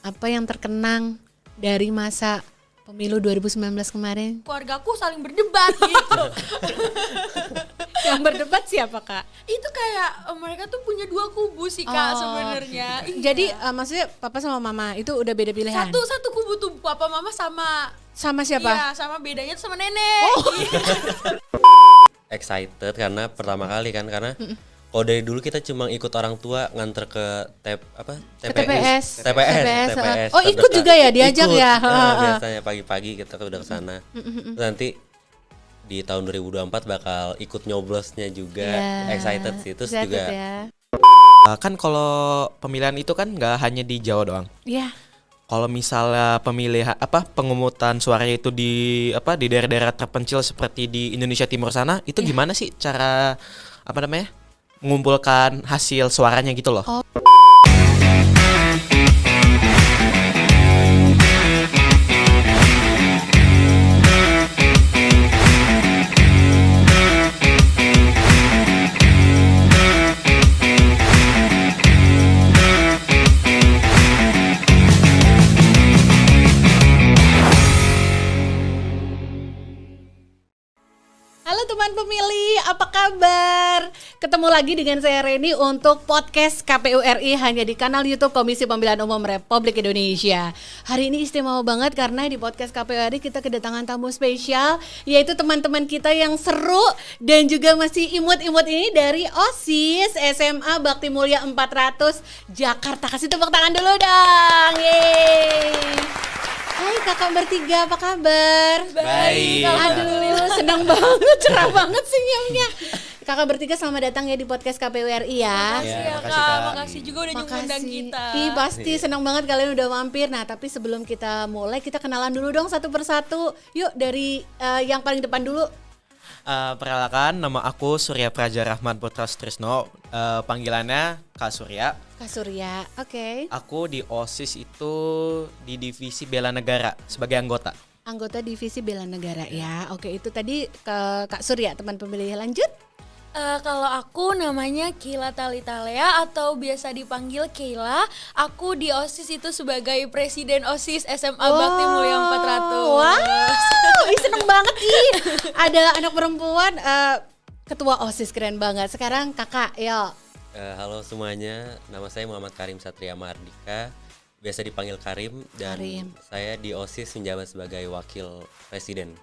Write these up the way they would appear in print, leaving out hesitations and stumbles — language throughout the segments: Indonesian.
Apa yang terkenang dari masa pemilu 2019 kemarin? Keluargaku saling berdebat gitu. Yang berdebat siapa, Kak? Itu kayak mereka tuh punya dua kubu sih Kak sebenarnya. Jadi maksudnya papa sama mama itu udah beda pilihan? Satu kubu tuh papa mama sama siapa? Iya, sama bedanya tuh sama nenek. Excited karena pertama kali kan, karena kalau dari dulu kita cuma ikut orang tua nganter ke TPS. TPS. Oh, ikut juga ya, diajak ikut. ya? Biasanya pagi-pagi kita udah kesana. Terus nanti di tahun 2024 bakal ikut nyoblosnya juga. Excited sih. Terus juga ya. Kan kalau pemilihan itu kan nggak hanya di Jawa doang. Iya. Kalau misalnya pemungutan suara itu di daerah-daerah terpencil seperti di Indonesia Timur sana, itu gimana sih cara mengumpulkan hasil suaranya gitu loh? Halo teman pemilih, apa kabar? Ketemu lagi dengan saya Reni untuk podcast KPU RI hanya di kanal YouTube Komisi Pemilihan Umum Republik Indonesia. Hari ini istimewa banget karena di podcast KPU RI kita kedatangan tamu spesial, yaitu teman-teman kita yang seru dan juga masih imut-imut ini dari OSIS SMA Bakti Mulia 400 Jakarta. Kasih tepuk tangan dulu dong. Yeay. Hai kakak bertiga, apa kabar? Baik. Aduh, senang banget, cerah banget senyumnya. Kakak bertiga selamat datang ya di podcast KPU RI ya. Makasih ya makasih, Kak, Kak. makasih juga udah ngundang kita. Ih, pasti senang banget kalian udah mampir. Nah, tapi sebelum kita mulai, kita kenalan dulu dong satu persatu. Yuk dari yang paling depan dulu. Perkenalkan, nama aku Surya Praja Rahman Putra Sutrisno, panggilannya Kak Surya. Kak Surya, oke. Aku di OSIS itu di divisi bela negara sebagai anggota. Anggota divisi bela negara ya. Oke, itu tadi ke Kak Surya, teman pemilih. Lanjut. Kalau aku namanya Keila Talitalea atau biasa dipanggil Keila. Aku di OSIS itu sebagai presiden OSIS SMA Bakti Mulia 400. Wow, seneng banget ih. Ada anak perempuan ketua OSIS, keren banget. Sekarang kakak, yuk. halo semuanya, nama saya Muhammad Karim Satria Mardika, biasa dipanggil Karim, dan saya di OSIS menjabat sebagai wakil presiden.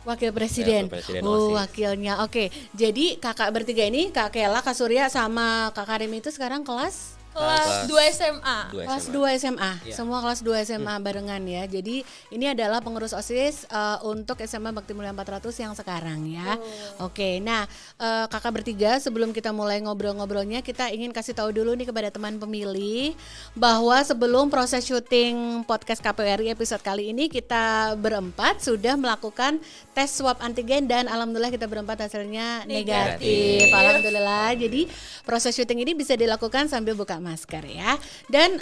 Wakil presiden. OSIS. Wakilnya. Oke. Jadi kakak bertiga ini, Kak Kela, Kak Surya sama Kak Karim itu sekarang kelas Kelas 2 SMA. Kelas 2 SMA. Iya. Semua kelas 2 SMA barengan ya. Jadi ini adalah pengurus OSIS untuk SMA Bakti Mulia 400 yang sekarang ya. Oke. Nah, kakak bertiga sebelum kita mulai ngobrol-ngobrolnya, kita ingin kasih tahu dulu nih kepada teman pemilih bahwa sebelum proses syuting podcast KPU RI episode kali ini, kita berempat sudah melakukan tes swab antigen dan alhamdulillah kita berempat hasilnya negatif. Alhamdulillah. Jadi proses syuting ini bisa dilakukan sambil buka masker ya. Dan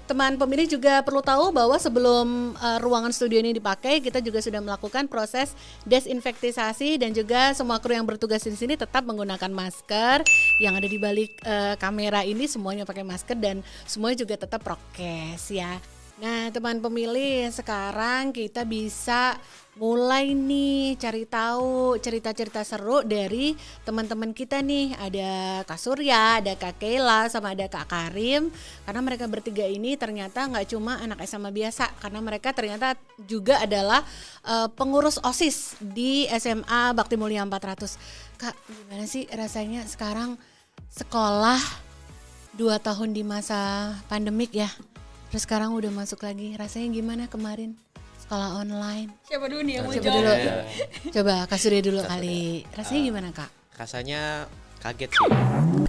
teman pemilih juga perlu tahu bahwa sebelum ruangan studio ini dipakai, kita juga sudah melakukan proses desinfektisasi dan juga semua kru yang bertugas di sini tetap menggunakan masker. Yang ada di balik kamera ini semuanya pakai masker dan semuanya juga tetap prokes ya. Nah, teman pemilih, sekarang kita bisa mulai nih cari tahu cerita-cerita seru dari teman-teman kita nih. Ada Kak Surya, ada Kak Keila, sama ada Kak Karim. Karena mereka bertiga ini ternyata nggak cuma anak SMA biasa, karena mereka ternyata juga adalah pengurus OSIS di SMA Bakti Mulia 400. Kak, gimana sih rasanya sekarang sekolah 2 tahun di masa pandemik ya? Terus sekarang udah masuk lagi, rasanya gimana kemarin sekolah online? Siapa dulu nih yang mau Coba jawab? dulu, coba Kak Surya dulu kali. Rasanya gimana Kak? Rasanya kaget sih,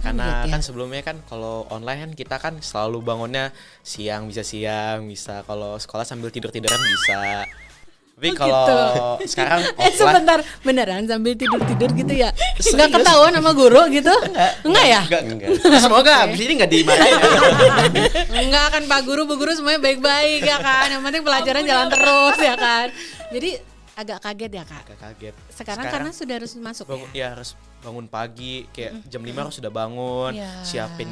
karena Kaget ya? kan sebelumnya kan kalau online kan kita kan selalu bangunnya siang, bisa kalau sekolah sambil tidur-tiduran bisa. Tapi kalau sekarang offline, Sebentar, beneran sambil tidur-tidur gitu ya? Nggak ketahuan sama guru gitu? Enggak ya? enggak. Semoga abis ini nggak dimarahin. Enggak kan Pak Guru, Bu Guru semuanya baik-baik ya kan. Yang penting pelajaran jalan terus ya kan. Jadi agak kaget ya Kak. Agak kaget. Sekarang karena sudah harus masuk bangun, ya. harus bangun pagi kayak jam 5 harus sudah bangun, Iya. siapin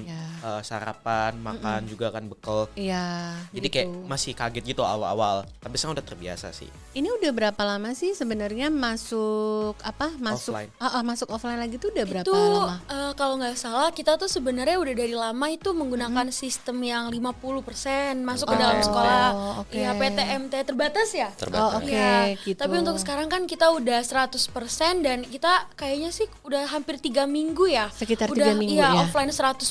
Iya. sarapan, makan juga kan bekal. Iya. Jadi gitu. kayak masih kaget gitu awal-awal, tapi sekarang udah terbiasa sih. Ini udah berapa lama sih sebenarnya masuk Offline. masuk offline lagi tuh udah berapa Itu lama? kalau nggak salah kita tuh sebenarnya udah dari lama itu menggunakan sistem yang 50% masuk ke dalam Oh, sekolah. oke. Iya, PTMT terbatas ya? Terbatas. Oh, oke. Iya, gitu. tapi untuk sekarang kan kita udah 100% dan kita kayaknya sih udah hampir 3 minggu ya. Sekitar udah, 3 minggu iya, ya. offline 100%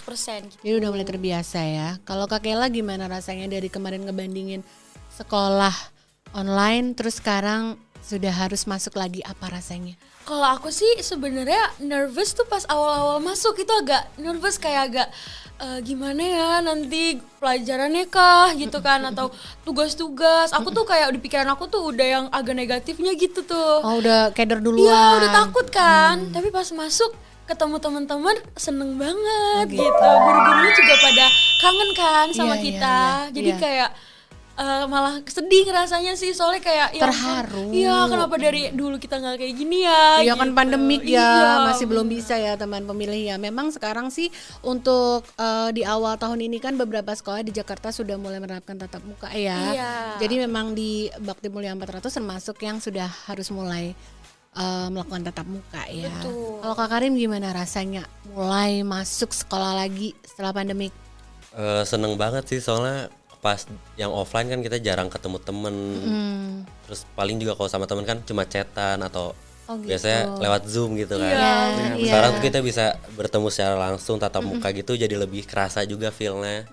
gitu. Jadi udah mulai terbiasa ya. Kalau Kak Kela gimana rasanya dari kemarin ngebandingin sekolah online terus sekarang sudah harus masuk lagi, apa rasanya? Kalau aku sih sebenarnya nervous tuh pas awal-awal masuk itu agak nervous, kayak agak gimana ya nanti pelajarannya kah gitu kan, atau tugas-tugas. Aku tuh kayak di pikiran aku tuh udah yang agak negatifnya gitu tuh. Oh udah keder duluan. Iya, udah takut kan. Tapi pas masuk ketemu teman-teman seneng banget gitu. Guru-gurunya juga pada kangen kan sama Iya, kita. iya, Jadi iya. kayak malah sedih rasanya sih, soalnya kayak ya ampun, Terharu. iya, kenapa dari dulu kita nggak kayak gini ya? Iya kan gitu. pandemik ya, Iya, masih belum bisa ya teman pemilih ya. Memang sekarang sih untuk di awal tahun ini kan beberapa sekolah di Jakarta sudah mulai menerapkan tatap muka ya. Iya. Jadi memang di Bakti Mulia 400 termasuk yang sudah harus mulai melakukan tatap muka ya. Betul. Kalau Kak Karim gimana rasanya mulai masuk sekolah lagi setelah pandemik? Seneng banget sih soalnya pas yang offline kan kita jarang ketemu temen. Terus paling juga kalau sama temen kan cuma chatan atau Oh, gitu. biasanya lewat Zoom gitu kan. Iya. Iya. Sekarang tuh kita bisa bertemu secara langsung tatap muka gitu, jadi lebih kerasa juga feel-nya.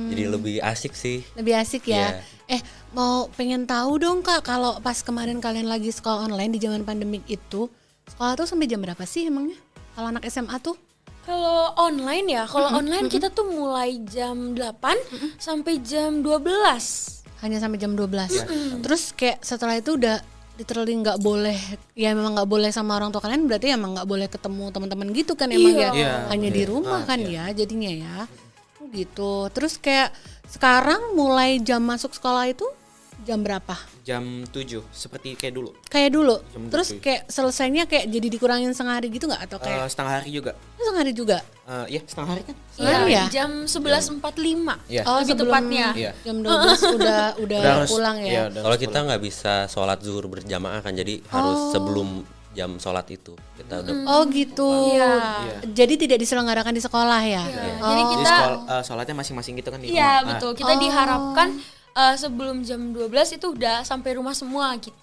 Jadi lebih asik sih. Lebih asik ya. Iya. Mau pengen tahu dong Kak, kalau pas kemarin kalian lagi sekolah online di zaman pandemik itu, sekolah tuh sampai jam berapa sih emangnya? Kalau anak SMA tuh? Kalau online ya, kalau online kita tuh mulai jam 8 sampai jam 12. Hanya sampai jam 12. Terus kayak setelah itu udah literally nggak boleh, ya memang nggak boleh sama orang tua kalian, berarti emang nggak boleh ketemu teman-teman gitu kan emang Iya. ya, Iya. hanya di rumah kan ya jadinya ya. Gitu. Terus kayak sekarang mulai jam masuk sekolah itu jam berapa? Jam 7 seperti kayak dulu. Kayak dulu. Jam Terus 7. kayak selesainya kayak jadi dikurangin setengah hari gitu nggak, atau kayak Setengah hari juga. setengah hari juga? Ya setengah hari kan? Iya, Iya, ya? jam 11.45. Iya. Oh, Lebih sebelum tepatnya. Iya. jam 12 udah harus pulang ya. iya, udah Kalau harus kita nggak bisa sholat zuhur berjamaah kan, jadi harus sebelum jam sholat itu kita udah. Oh gitu. Iya. Iya. Jadi tidak diselenggarakan di sekolah ya? Jadi Jadi kita sholatnya masing-masing gitu kan di iya rumah. betul. Kita diharapkan sebelum jam 12 itu udah sampai rumah semua gitu.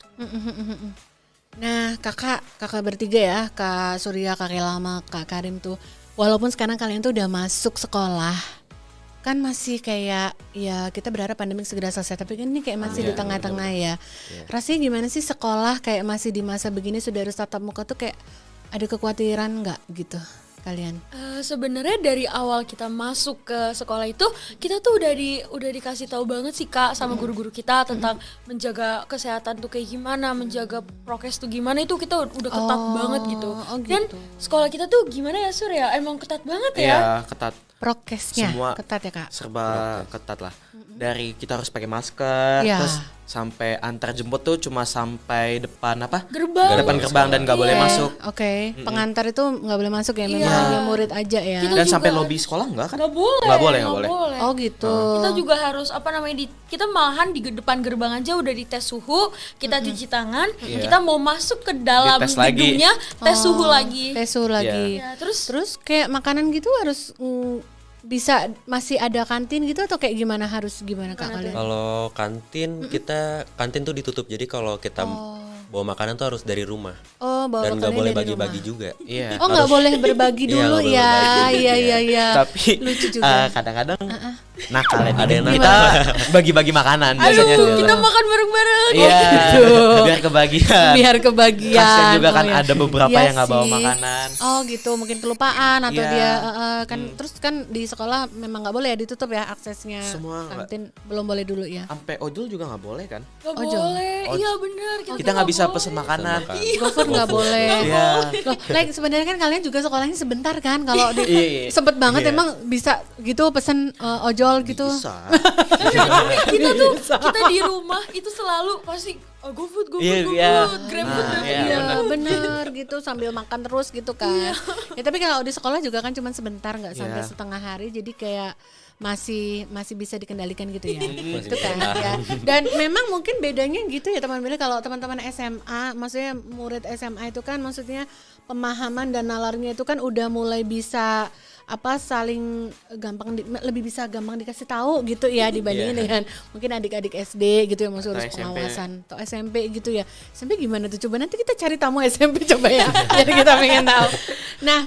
Nah kakak bertiga ya, Kak Surya, Kak Kela, sama Kak Karim tuh, walaupun sekarang kalian tuh udah masuk sekolah, kan masih kayak ya kita berharap pandemik segera selesai, tapi kan ini kayak masih di tengah-tengah ya. Rasanya gimana sih sekolah kayak masih di masa begini sudah harus tatap muka tuh, kayak ada kekhawatiran nggak gitu kalian? Sebenarnya dari awal kita masuk ke sekolah itu kita tuh udah dikasih tahu banget sih Kak sama guru-guru kita tentang menjaga kesehatan tuh kayak gimana, menjaga prokes tuh gimana, itu kita udah ketat banget gitu. oh Dan gitu. sekolah kita tuh gimana ya Sur ya, emang ketat banget ya. Iya, ketat. Prokesnya Semua ketat ya Kak? Serba ketat lah. Dari kita harus pakai masker, Iya. terus sampai antar jemput tuh cuma sampai depan apa? Gerbang. Depan gerbang dan nggak boleh Iya, masuk. Oke, pengantar itu nggak boleh masuk ya, memang Iya. hanya murid aja ya. Kita Dan juga sampai lobi sekolah enggak kan? Nggak boleh. Nggak boleh. Oh gitu. Kita juga harus kita malahan di depan gerbang aja udah dites suhu, kita cuci tangan, Iya. kita mau masuk ke dalam Dites lagi. gedungnya tes suhu lagi. Tes suhu lagi. Ya, terus Kayak makanan gitu harus bisa masih ada kantin gitu, atau kayak gimana, harus gimana Kak kalian? Kalau kantin tuh ditutup, jadi kalau kita bawa makanan tuh harus dari rumah. Oh, bawa Dan nggak makanannya boleh dari bagi-bagi rumah. juga. Iya. Oh, nggak boleh berbagi Iya, dulu nggak boleh ya. berbagi. Iya. Tapi Lucu juga. kadang-kadang nakal ya. Ada yang Kita bagi-bagi makanan biasanya. aduh, kita makan bareng-bareng. Iya. Biar kebagian. Biar kebagian. Kasian juga kan ya. ada beberapa Iya yang nggak bawa sih. makanan. Oh gitu, mungkin kelupaan atau Iya. dia kan terus kan di sekolah memang nggak boleh ya, ditutup ya aksesnya. Semua nggak. kantin belum boleh dulu ya. Sampai ojol juga nggak boleh kan? Nggak Ojol. boleh. Iya benar. Kita nggak bisa pesen makanan. GoFood nggak boleh. Iya. Loh, like sebenarnya kan kalian juga sekolahnya sebentar kan, kalau Iya. sempet banget Iya. emang bisa gitu pesen ojol gitu. Bisa. kita tuh kita di rumah itu selalu pasti GoFood, Iya, iya. GrabFood. Iya bener gitu sambil makan terus gitu kan. Ya tapi kalau di sekolah juga kan cuma sebentar nggak sampai Iya. setengah hari jadi kayak masih bisa dikendalikan gitu ya. Masih Itu kan bisa ya. Dan memang mungkin bedanya gitu ya teman-teman kalau teman-teman SMA, maksudnya murid SMA itu kan maksudnya pemahaman dan nalarnya itu kan udah mulai bisa saling lebih bisa gampang dikasih tahu gitu ya dibandingin dengan mungkin adik-adik SD gitu yang masih Atau urus SMP. pengawasan atau SMP gitu ya. SMP gimana tuh coba nanti kita cari tamu SMP coba ya. Jadi kita pengen tahu. Nah,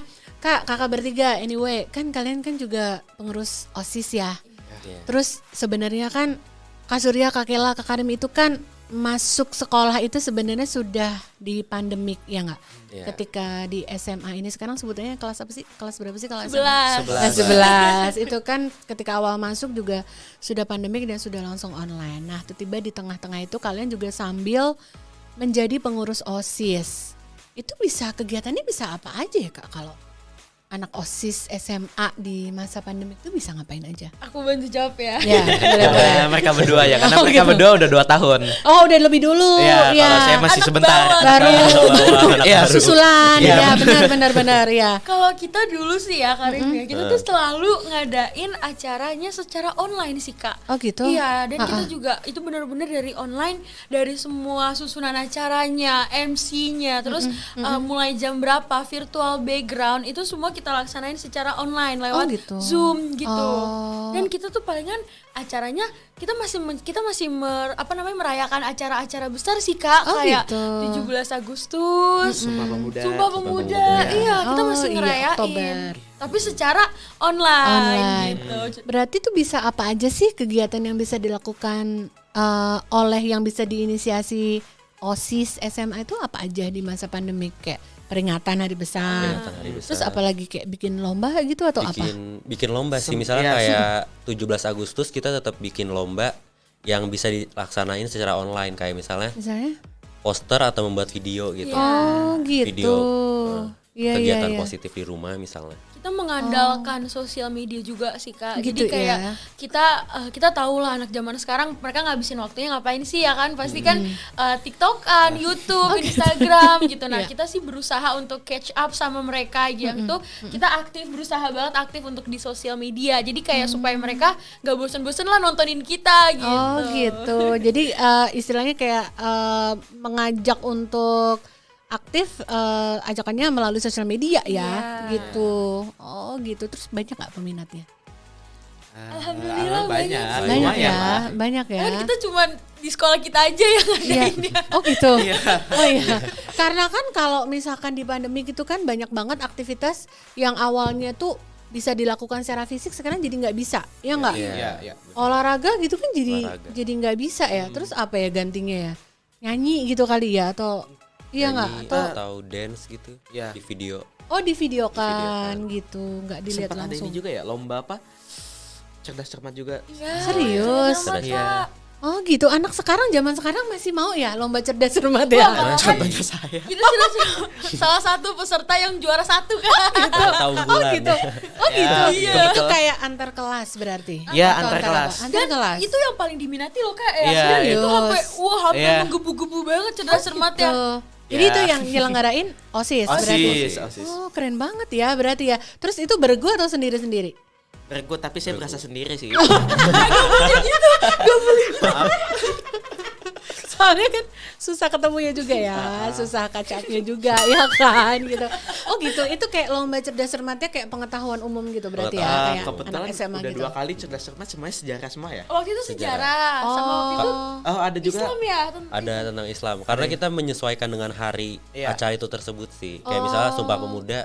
kakak bertiga anyway kan kalian kan juga pengurus OSIS ya. Iya. Terus sebenarnya kan Kak Surya, Kak Kela, Kak Karim itu kan masuk sekolah itu sebenarnya sudah di pandemik ya nggak? Iya. Ketika di SMA ini sekarang sebutannya kelas apa sih? Kelas berapa sih kalau 11. Kelas 11 itu kan ketika awal masuk juga sudah pandemik dan sudah langsung online. Nah, tiba-tiba di tengah-tengah itu kalian juga sambil menjadi pengurus OSIS. Itu kegiatannya bisa apa aja ya Kak kalau anak OSIS SMA di masa pandemi itu bisa ngapain aja? Aku bantu jawab ya. Ya, boleh. Mereka berdua ya, karena Oh, mereka gitu. berdua udah 2 tahun. Oh, udah lebih dulu. Iya, ya. kalau saya masih Anak sebentar. bawah. Baru Iya, susulan. Iya. Ya, benar ya. Kalau kita dulu sih ya Karim ya, kita tuh selalu ngadain acaranya secara online sih Kak. Oh gitu. Iya, dan kita juga itu benar-benar dari online, dari semua susunan acaranya, MC-nya, terus mulai jam berapa, virtual background, itu semua kita laksanain secara online lewat gitu. Zoom gitu. Oh. Dan kita tuh palingan acaranya kita masih merayakan acara-acara besar sih Kak, Oh, kayak gitu. 17 Agustus, Sumpah Pemuda. Sumpah Pemuda. Iya, kita Oh, masih iya, ngerayain. Oktober. Tapi secara online. gitu. Berarti tuh bisa apa aja sih kegiatan yang bisa dilakukan oleh yang bisa diinisiasi OSIS SMA itu apa aja di masa pandemi kayak peringatan hari besar. Peringatan hari besar. Terus apalagi kayak bikin lomba gitu atau apa? bikin lomba sih, misalnya Iya, kayak 17 Agustus kita tetap bikin lomba yang bisa dilaksanain secara online, kayak misalnya Misalnya? poster atau membuat video gitu. Oh gitu. Video Iya, kegiatan iya. positif di rumah misalnya. Kita mengandalkan sosial media juga sih Kak. Gitu Jadi kayak ya. kita tahu lah anak zaman sekarang mereka ngabisin waktunya ngapain sih ya kan? Pasti kan TikTokan, YouTube, Instagram gitu. Nah, Iya. kita sih berusaha untuk catch up sama mereka gitu. Kita berusaha banget aktif untuk di sosial media. Jadi kayak supaya mereka nggak bosen-bosen lah nontonin kita gitu. Oh gitu. Jadi istilahnya kayak mengajak untuk aktif ajakannya melalui sosial media ya, Iya. gitu. Oh gitu. Terus banyak nggak peminatnya? Alhamdulillah banyak. Banyak lumayan ya, lah. banyak ya. Kan kita cuman di sekolah kita aja yang ada Iya. ini. Oh gitu. Oh iya. Karena kan kalau misalkan di pandemi gitu kan banyak banget aktivitas yang awalnya tuh bisa dilakukan secara fisik sekarang jadi nggak bisa, ya nggak? Iya. Iya. Olahraga gitu kan Olahraga. jadi nggak bisa ya. Terus apa ya gantinya ya? Nyanyi gitu kali ya atau iya nggak? Nyanyi Atau atau dance gitu Iya. di video. oh divideokan gitu, nggak dilihat Sempat ada langsung. ini juga ya, lomba apa? Cerdas cermat juga. Iya, Serius? cerdas cermat, Iya. Kak. Oh gitu, anak zaman sekarang masih mau ya lomba cerdas cermat ya? Wah, Contohnya saya. Kita sudah salah satu peserta yang juara 1 Kak. Atau Oh bulan. gitu, oh gitu. Iya. Itu kayak antar kelas berarti? Iya, Atau antar apa? kelas. Antar Dan kelas. itu yang paling diminati loh Kak ya. Iya, Serius, itu iya. hampir Iya. menggebu-gebu banget cerdas cermat ya. Tuh. Jadi Ya. itu yang nyelenggarain OSIS berarti? OSIS. Oh keren banget ya berarti ya. Terus itu bergu atau sendiri-sendiri? Berikut, tapi saya berasa sendiri sih. Soalnya kan susah ketemunya juga ya, susah kacaknya juga ya kan gitu. Oh gitu, itu kayak lomba cerdas cermatnya kayak pengetahuan umum gitu berarti ya, kayak Kebetulan anak SMA udah gitu. 2 kali cerdas cermat, semuanya sejarah semua ya. Waktu itu sejarah sama waktu itu Oh, ada juga. Islam ya. Ada tentang Islam, karena kita menyesuaikan dengan hari Iya. acara itu tersebut sih. Kayak misalnya Sumpah Pemuda,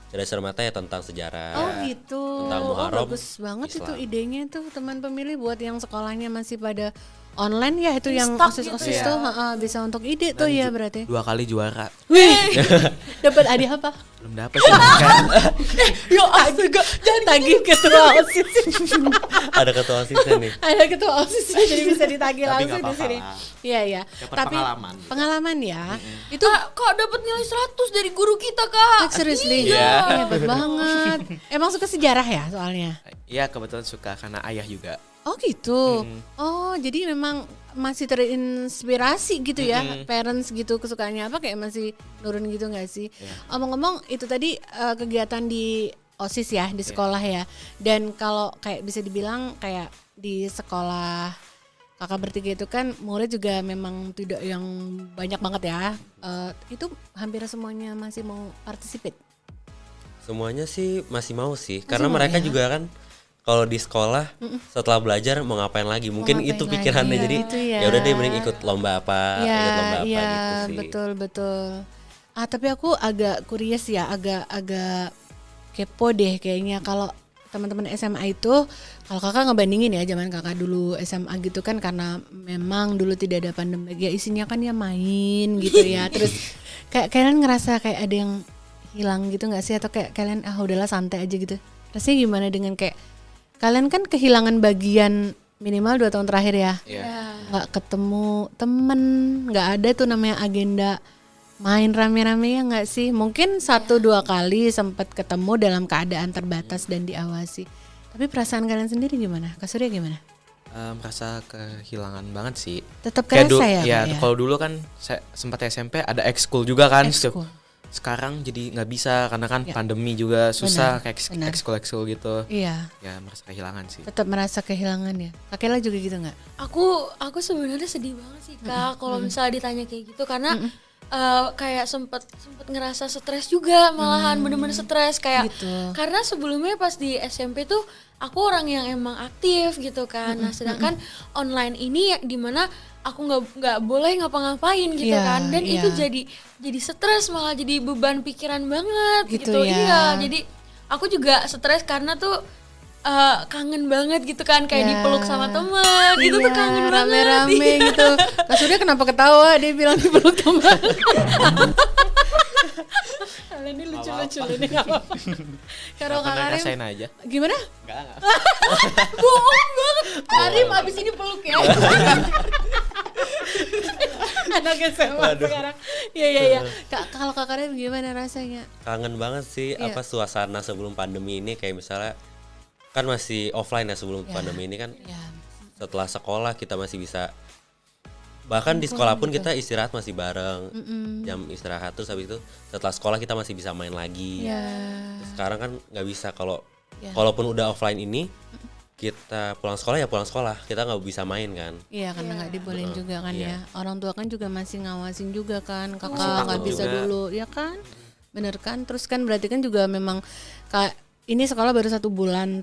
cerdas cermatnya ya tentang sejarah. Oh gitu. Tentang Oh Muharram, bagus banget Islam. itu idenya tuh teman pemilih buat yang sekolahnya masih pada online ya itu yang Stuck OSIS-OSIS gitu ya. tuh bisa untuk ide tuh ya berarti. 2 kali juara. Wih, dapat hadiah apa? Belum dapet sih kan. Yo astaga, jangan tagih ketua OSIS. Ada ketua OSISnya nih. Ada ketua OSIS jadi bisa ditagih Tapi langsung nggak di sini. apa-apa lah. Iya iya. Dapat Tapi pengalaman. pengalaman ya. Itu Kak dapat nilai 100 dari guru kita Kak. seriously Iya. hebat banget. Emang suka sejarah ya soalnya. Iya, kebetulan suka karena ayah juga. Oh gitu. Oh jadi memang masih terinspirasi gitu ya, parents gitu kesukaannya apa kayak masih nurun gitu nggak sih? Omong-omong itu tadi kegiatan di OSIS ya di sekolah ya. Dan kalau kayak bisa dibilang kayak di sekolah kakak bertiga itu kan murid juga memang tidak yang banyak banget ya. Itu hampir semuanya masih mau participate. Semuanya sih masih mau sih, karena mereka juga kan kalau di sekolah setelah belajar mau ngapain lagi? Mungkin itu pikirannya, jadi ya udah deh mending ikut lomba apa, ikut lomba apa gitu sih. Betul. Tapi aku agak curious ya, agak kepo deh kayaknya kalau teman-teman SMA itu, kalau kakak ngebandingin ya zaman kakak dulu SMA gitu kan, karena memang dulu tidak ada pandemi ya, isinya kan ya main gitu ya. Terus kayak kalian ngerasa kayak ada yang hilang gitu nggak sih, atau kayak kalian udahlah santai aja gitu? Rasanya gimana dengan kayak kalian kan kehilangan bagian minimal 2 tahun terakhir ya, nggak ketemu temen, nggak ada tuh namanya agenda main rame-rame ya nggak sih? Mungkin 1-2 kali sempat ketemu dalam keadaan terbatas dan diawasi. Tapi perasaan kalian sendiri gimana? Kak Surya gimana? Merasa kehilangan banget sih. Tetap kerasa ya? Ya, kalau dulu kan sempat SMP ada ekskul juga kan. Ekskul. Sekarang jadi nggak bisa karena kan pandemi juga susah kayak ekskul gitu. Iya. Ya merasa kehilangan sih. Tetap merasa kehilangan ya. Kak Kela juga gitu nggak? Aku sebenarnya sedih banget sih Kak kalau misalnya ditanya kayak gitu, karena kayak sempet ngerasa stres juga, malahan bener-bener stres kayak Gitu. karena sebelumnya pas di SMP tuh aku orang yang emang aktif gitu kan. Nah sedangkan online ini dimana aku nggak boleh ngapa-ngapain gitu kan, dan itu jadi stres, malah jadi beban pikiran banget gitu ya. Iya, jadi aku juga stres karena tuh kangen banget gitu kan, kayak dipeluk sama teman itu tuh kangen banget rame-rame gitu. Kak Surya kenapa ketawa? Dia bilang dipeluk teman. Kalian ini lucu-lucu ini nggak apa-apa. Kalau Kak Karim Rasain aja. gimana? Enggak. bohong banget. Karim abis ini peluk ya. Anaknya SMA sekarang. Iya. Kalau Kak Karim gimana rasanya? Kangen banget sih apa suasana sebelum pandemi ini, kayak misalnya kan masih offline ya sebelum pandemi ini kan. Setelah sekolah kita masih bisa, bahkan di sekolah pun kita istirahat masih bareng, jam istirahat, terus habis itu setelah sekolah kita masih bisa main lagi. Terus sekarang kan nggak bisa, kalaupun udah offline ini kita pulang sekolah kita nggak bisa main kan. Iya, karena nggak dibolehin juga kan ya. Orang tua kan juga masih ngawasin juga kan, kakak nggak bisa juga dulu, ya kan? Bener kan? Terus kan berarti kan juga memang kayak ini sekolah baru 1 bulan,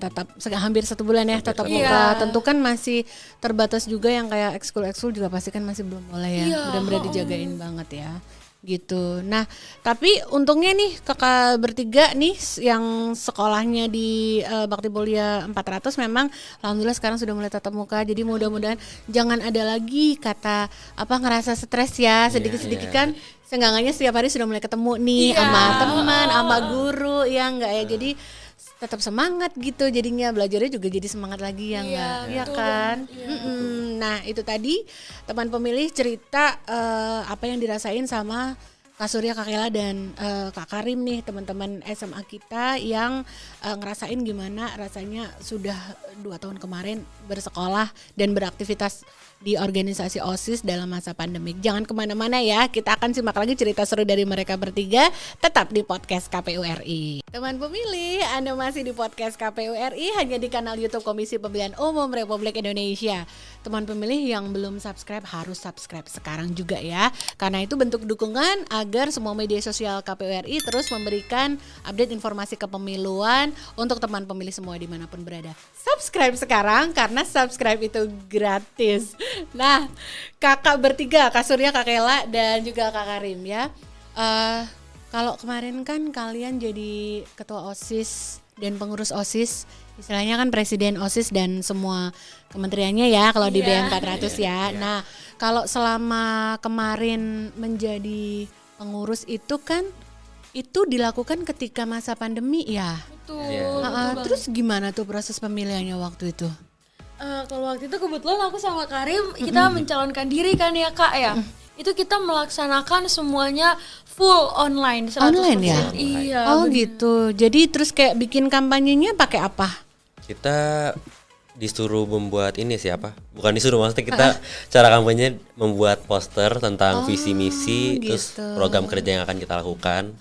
hampir 1 bulan ya tatap muka. Tentu kan masih terbatas juga yang kayak ekskul juga pasti kan masih belum boleh ya. Benar-benar dijagain banget ya. Gitu. Nah, tapi untungnya nih kakak bertiga nih yang sekolahnya di Bakti Mulia 400 memang alhamdulillah sekarang sudah mulai tatap muka. Jadi mudah-mudahan jangan ada lagi kata ngerasa stres ya, sedikit-sedikit kan. Seenggaknya setiap hari sudah mulai ketemu nih sama teman, sama guru ya enggak ya. Jadi tetap semangat gitu, jadinya belajarnya juga jadi semangat lagi ya enggak, ya kan? Nah itu tadi teman pemilih cerita apa yang dirasain sama Kak Surya, Kak Kela dan Kak Karim nih, teman-teman SMA kita yang ngerasain gimana rasanya sudah 2 tahun kemarin bersekolah dan beraktivitas di organisasi OSIS dalam masa pandemik. Jangan kemana-mana ya, kita akan simak lagi cerita seru dari mereka bertiga tetap di podcast KPU RI. Teman pemilih, Anda masih di podcast KPU RI hanya di kanal YouTube Komisi Pemilihan Umum Republik Indonesia. Teman pemilih yang belum subscribe harus subscribe sekarang juga ya, karena itu bentuk dukungan agar semua media sosial KPU RI terus memberikan update informasi kepemiluan untuk teman pemilih semua dimanapun berada. Subscribe sekarang karena subscribe itu gratis. Nah, kakak bertiga, Kak Surya, Kak Kela, dan juga Kak Karim ya. Kalau kemarin kan kalian jadi ketua OSIS dan pengurus OSIS, istilahnya kan presiden OSIS dan semua kementeriannya ya kalau di BM 400 ya. Nah, kalau selama kemarin menjadi pengurus itu kan itu dilakukan ketika masa pandemi ya. Betul. Terus gimana tuh proses pemilihannya waktu itu? Kalau waktu itu kebetulan aku sama Karim kita mencalonkan diri kan ya Kak ya. Itu kita melaksanakan semuanya full online 100%. Online ya? Iya. Oh bener. Gitu. Jadi terus kayak bikin kampanyenya pakai apa? Kita disuruh membuat ini siapa? Bukan disuruh, maksudnya kita cara kampanye membuat poster tentang visi misi, terus gitu. program kerja yang akan kita lakukan.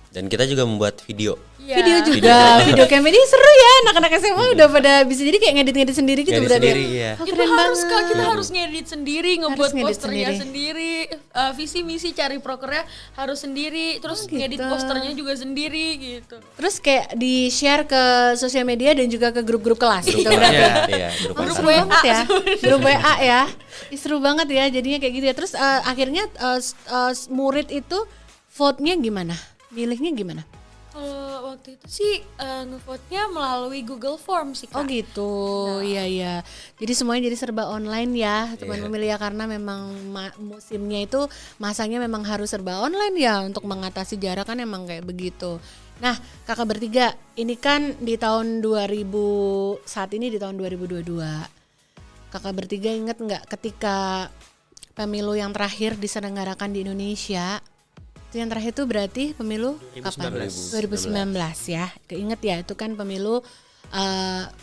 Dan kita juga membuat video. Iya. Video juga, video campaign ini seru ya, anak-anak SMA udah pada bisa jadi kayak ngedit-ngedit sendiri gitu Ngedit berarti. sendiri, iya. Oh, Kita keren harus banget. Kak, kita harus ngedit sendiri, ngebuat ngedit posternya sendiri. sendiri, visi misi cari prokernya harus sendiri, terus gitu. ngedit posternya juga sendiri gitu. Terus kayak di-share ke sosial media dan juga ke grup-grup kelas gitu Iya, berarti. iya, grup Oh, WhatsApp. seru banget ya, grup WA ya. Ih, seru banget ya jadinya kayak gitu ya. Terus akhirnya murid itu vote-nya gimana? Milihnya gimana? Kalau waktu itu sih ngevote-nya melalui Google Form sih Kak. Oh gitu, iya iya. Jadi semuanya jadi serba online ya, teman memilih ya karena memang musimnya itu masanya memang harus serba online ya untuk mengatasi jarak kan emang kayak begitu. Nah, kakak bertiga, ini kan di tahun 2000 saat ini di tahun 2022. Kakak bertiga inget nggak ketika pemilu yang terakhir diselenggarakan di Indonesia? Itu yang terakhir itu berarti pemilu 2019. kapan? 2019 ya. Keinget ya itu kan pemilu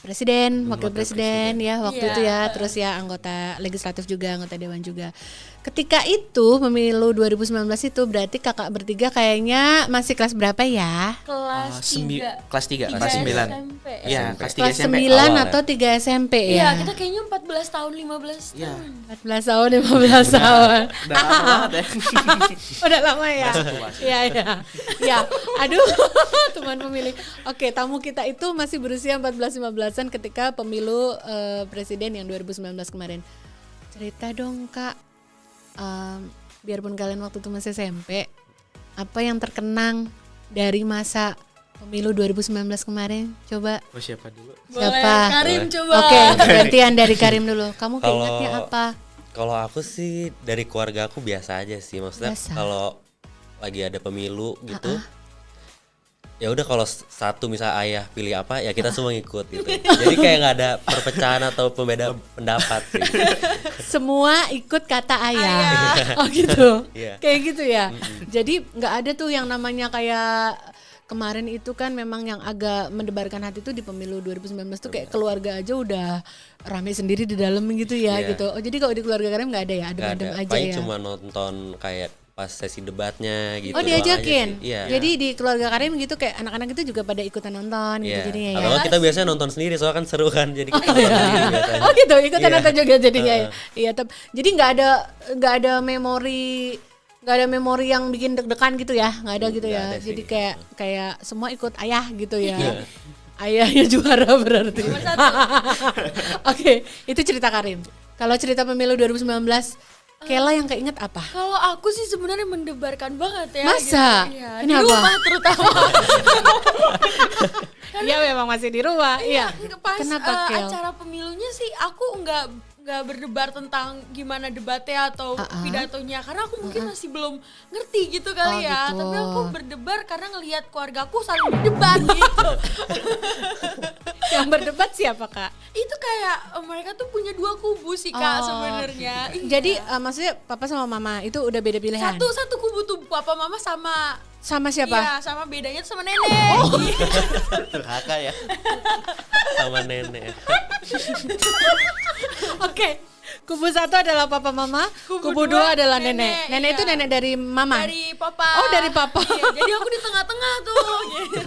presiden, wakil presiden ya waktu Iya. itu ya, terus ya anggota legislatif juga, anggota dewan juga. Ketika itu pemilu 2019 itu berarti kakak bertiga kayaknya masih kelas berapa ya? Kelas 3. Kelas 3, Tiga kelas 9. SMP. Iya, SMP. kelas 3 Kelas SMP. 9 awal ya? atau 3 SMP Iya, ya? kita kayaknya 14 tahun, 15 Iya. tahun. 14 tahun, 15 tahun. Udah lama banget ya. Udah lama ya. Iya iya. Ya, aduh teman pemilih. Oke, tamu kita itu masih berusia 14-15-an ketika pemilu presiden yang 2019 kemarin. Cerita dong Kak, biarpun kalian waktu itu masih SMP, apa yang terkenang dari masa pemilu 2019 kemarin? Coba. Oh, siapa dulu? Boleh, Siapa? Karim coba. Oke, gantian dari Karim dulu. Kamu Kalau- keingetnya apa? Kalau aku sih dari keluarga aku biasa aja sih, maksudnya Biasa. kalau lagi ada pemilu gitu, ya udah kalau satu misal ayah pilih apa ya kita semua ngikut gitu. Jadi kayak nggak ada perpecahan atau pembeda pendapat sih. Semua ikut kata ayah. Oh gitu. Iya. Kayak gitu ya. Jadi nggak ada tuh yang namanya kayak kemarin itu kan memang yang agak mendebarkan hati tuh di pemilu 2019 tuh kayak keluarga aja udah rame sendiri di dalam gitu ya Iya. gitu. Oh jadi kalau di keluarga kalian nggak ada ya, Nggak ada, adem-adem aja paling ya. cuma nonton kayak pas sesi debatnya gitu. Oh doang aja diajakin. sih. Iya. Jadi di keluarga Karim gitu kayak anak-anak itu juga pada ikutan nonton gitu Iya. jadinya ya. Atau nggak kita biasanya nonton sendiri soalnya kan seru kan jadi kita Oh, iya. nonton sendiri biasanya. Oh gitu, ikutan Iya. nonton juga jadinya ya. Iya, jadi nggak ada memori yang bikin deg-degan gitu ya, nggak ada gitu Nggak ya. ada sih. Jadi kayak semua ikut ayah gitu ya. Ayahnya juara berarti. Oke, itu cerita Karim. Kalau cerita pemilu 2019, Kela yang keinget apa? Kalau aku sih sebenarnya mendebarkan banget ya. Masa? Gitu. Iya, di Kenapa? rumah terutama. Iya memang masih di rumah. Iya. Pas Kenapa Kel? acara pemilunya sih aku nggak berdebar tentang gimana debatnya atau pidatonya karena aku mungkin masih belum ngerti gitu Oh, kali ya. gitu. Tapi aku berdebar karena ngelihat keluargaku saling berdebat gitu. Yang berdebat siapa Kak? Itu kayak mereka tuh punya dua kubu sih Kak Oh. sebenarnya. Iya. Jadi maksudnya papa sama mama itu udah beda pilihan. satu kubu tuh papa mama sama Sama siapa? Oh. Iya, sama bedanya tuh sama nenek. Kakak ya. Sama nenek. Oke, kubu satu adalah papa mama, kubu dua adalah nenek. Nenek iya. itu nenek dari mama. Dari papa. Oh, dari papa. Iya, jadi aku di tengah-tengah tuh. Gitu.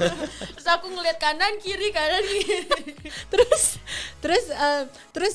Terus aku ngeliat kanan kiri terus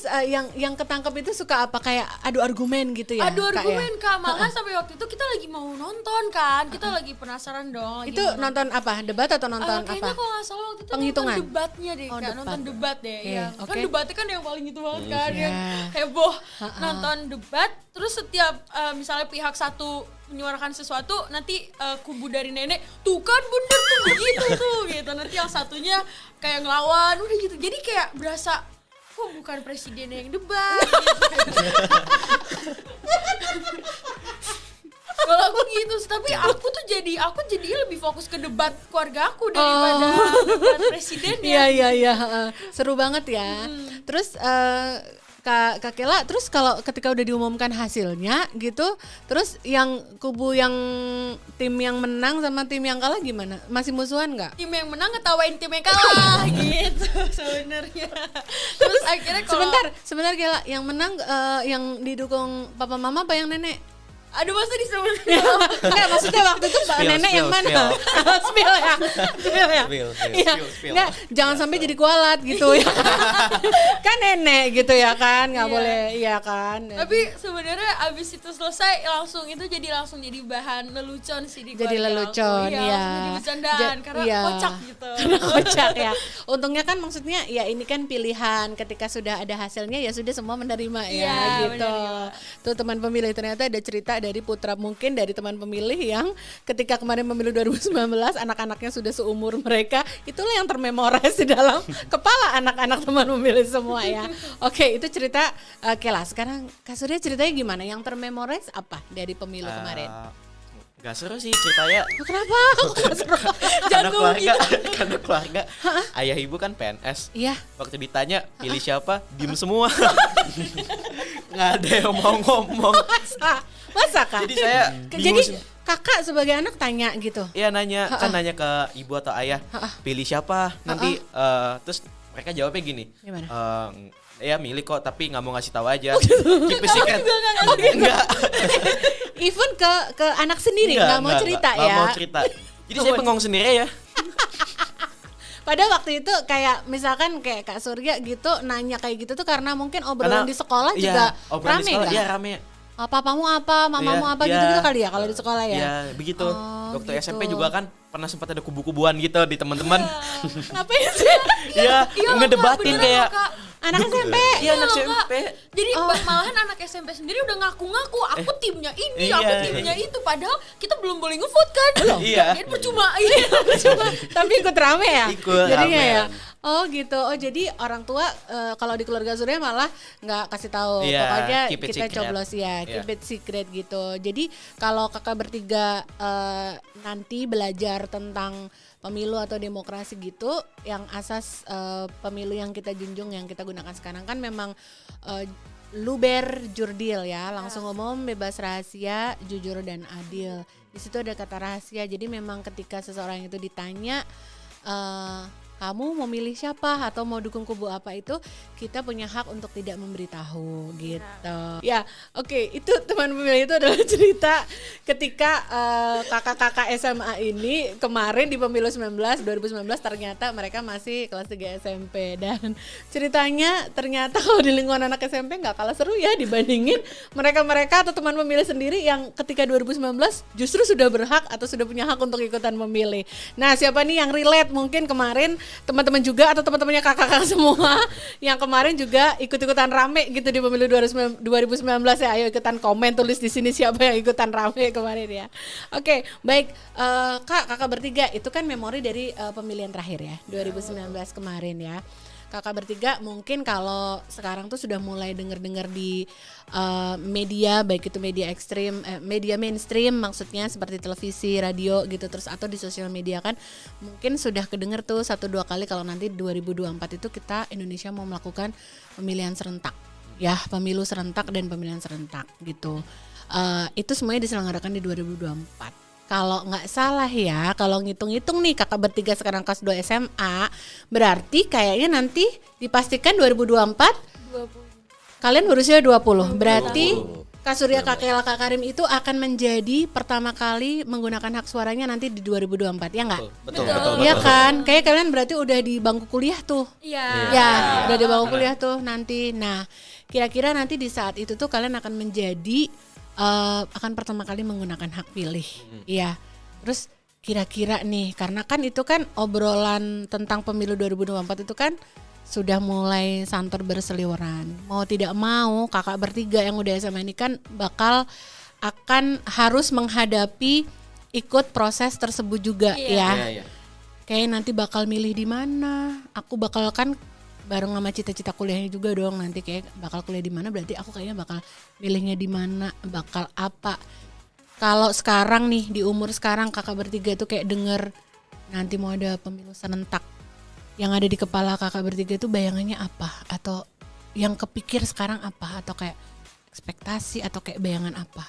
yang ketangkep itu suka apa kayak adu argumen gitu ya? adu Kak, argumen ya? Kak, malah sampai waktu itu kita lagi mau nonton kan, kita lagi penasaran dong. lagi Itu mau nonton apa? Debat atau nonton kayaknya apa? kalau nggak salah waktu itu Penghitungan? nonton debatnya deh, Oh, Kak. debat. Nonton debat deh. Oke, Ya. oke. Kan debatnya kan yang paling itu banget kan, yang Iya. heboh. Nonton debat, terus setiap misalnya pihak satu menyuarakan sesuatu, nanti kubu dari nenek, tuh kan bener tuh begitu tuh gitu. Nanti yang satunya kayak ngelawan, udah gitu. Jadi kayak berasa kok bukan presiden yang debat gitu. Kalau aku gitu, tapi aku jadi lebih fokus ke debat keluarga aku daripada debat presiden ya. Iya. Seru banget ya. Terus Kak Kela, terus kalau ketika udah diumumkan hasilnya gitu, terus yang kubu yang tim yang menang sama tim yang kalah gimana? Masih musuhan nggak? Tim yang menang ngetawain tim yang kalah gitu sebenarnya. Terus akhirnya kalau Sebentar Kela, yang menang yang didukung papa mama apa yang nenek? aduh masa disebut Enggak, maksudnya waktu itu nenek yang mana? Spill ya. Spill. Iya. Enggak, jangan sampai jadi kualat gitu ya. Kan nenek gitu ya kan, nggak Iya. boleh iya kan. tapi sebenarnya abis itu selesai langsung jadi bahan lelucon sih di Jadi keluarga lelucon, aku. iya. Langsung jadi bercandaan karena Iya. kocak gitu. Karena kocak ya. Untungnya kan maksudnya ya ini kan pilihan, ketika sudah ada hasilnya ya sudah semua menerima ya Iya, gitu. menerima. Tuh teman pemilih, ternyata ada cerita dari putra, mungkin dari teman pemilih yang ketika kemarin pemilu 2019 anak-anaknya sudah seumur mereka, itulah yang termemorize di dalam kepala anak-anak teman pemilih semua ya. Oke, itu cerita Kela. Sekarang Kak Surya ceritanya gimana? Yang termemorize apa dari pemilu kemarin? Gak seru sih ceritanya. Kenapa? Kok nggak seru? Karena keluarga ayah ibu kan PNS. Iya. Waktu ditanya pilih siapa, diem semua. Nggak ada yang mau ngomong. Masa Kak? Jadi saya Jadi bingung sih. kakak sebagai anak tanya gitu. Iya nanya ke ibu atau ayah, pilih siapa nanti, terus mereka jawabnya gini, Gimana? ya milih kok tapi nggak mau ngasih tahu aja, keep it secret. Enggak, Even ke anak sendiri nggak mau cerita nggak ya. mau cerita. Jadi saya bengong sendiri ya. Padahal waktu itu kayak misalkan kayak Kak Surya gitu nanya kayak gitu tuh karena mungkin obrolan Karena- di sekolah iya, juga obrolan di rame sekolah, kan? Iya rame. Papamu apa, mamamu Iya, apa iya. gitu-gitu kali ya kalau di sekolah ya. Iya begitu. Oh, Waktu gitu. SMP juga kan pernah sempat ada kubu-kubuan gitu di teman-teman. Ngapain sih? Iya, Iya loh, ngedebatin Kak, beneran kayak loh, Kak. Anak SMP. Iya anak loh, Kak. SMP. Jadi malahan anak SMP sendiri udah ngaku-ngaku aku timnya ini, iya. aku timnya itu, padahal kita belum boleh nge-vote kan. Iya. Jadi percuma. Iya. Tapi ikut rame ya? Ikut Jadinya rame. ya? Oh gitu, oh jadi orang tua kalau di keluarga Surya malah nggak kasih tahu, Iya, pokoknya keep it kita secret. coblos ya, keep Iya. it secret gitu. Jadi kalau kakak bertiga nanti belajar tentang pemilu atau demokrasi gitu, yang asas pemilu yang kita junjung, yang kita gunakan sekarang kan memang luber jurdil ya, langsung umum, bebas rahasia, jujur dan adil. Di situ ada kata rahasia, jadi memang ketika seseorang itu ditanya kamu mau milih siapa atau mau dukung kubu apa, itu kita punya hak untuk tidak memberitahu gitu. Ya, oke, itu teman pemilih itu adalah cerita ketika kakak-kakak SMA ini kemarin di pemilu 2019 ternyata mereka masih kelas 3 SMP, dan ceritanya ternyata kalau di lingkungan anak SMP nggak kalah seru ya dibandingin mereka-mereka atau teman pemilih sendiri yang ketika 2019 justru sudah berhak atau sudah punya hak untuk ikutan memilih. Nah, siapa nih yang relate mungkin kemarin teman-teman juga atau teman-temannya kakak-kakak semua yang kemarin juga ikut-ikutan rame gitu di pemilu 2019 ya, ayo ikutan komen, tulis di sini siapa yang ikutan rame kemarin ya. Oke, baik kakak bertiga, itu kan memori dari pemilihan terakhir ya 2019 kemarin ya. Kakak bertiga mungkin kalau sekarang tuh sudah mulai dengar-dengar di media, baik itu media ekstrim, media mainstream maksudnya seperti televisi, radio gitu, terus atau di sosial media kan mungkin sudah kedengar tuh 1-2 kali kalau nanti 2024 itu kita Indonesia mau melakukan pemilihan serentak ya, pemilu serentak dan pemilihan serentak gitu. Itu semuanya diselenggarakan di 2024. Kalau nggak salah ya, kalau ngitung-ngitung nih kakak bertiga sekarang kelas 2 SMA, berarti kayaknya nanti dipastikan 2024 kalian berusia 20. Berarti Kak Surya, Kak Kela, Kak Karim itu akan menjadi pertama kali menggunakan hak suaranya nanti di 2024, ya nggak? Betul. Iya kan? Kayak kalian berarti udah di bangku kuliah tuh. Iya. Ya, udah di bangku kuliah tuh nanti. Nah, kira-kira nanti di saat itu tuh kalian akan menjadi akan pertama kali menggunakan hak pilih. Iya. Terus kira-kira nih, karena kan itu kan obrolan tentang pemilu 2024 itu kan sudah mulai santer berseliweran. Mau tidak mau kakak bertiga yang udah SMA ini kan akan harus menghadapi ikut proses tersebut juga ya. Iya. Kayak nanti bakal milih di mana. Aku bakal kan bareng sama cita-cita kuliahnya juga dong, nanti kayak bakal kuliah di mana, berarti aku kayaknya bakal milihnya di mana, bakal apa. Kalau sekarang nih di umur sekarang kakak bertiga itu kayak denger nanti mau ada pemilu serentak, yang ada di kepala kakak bertiga itu bayangannya apa, atau yang kepikir sekarang apa, atau kayak ekspektasi atau kayak bayangan apa?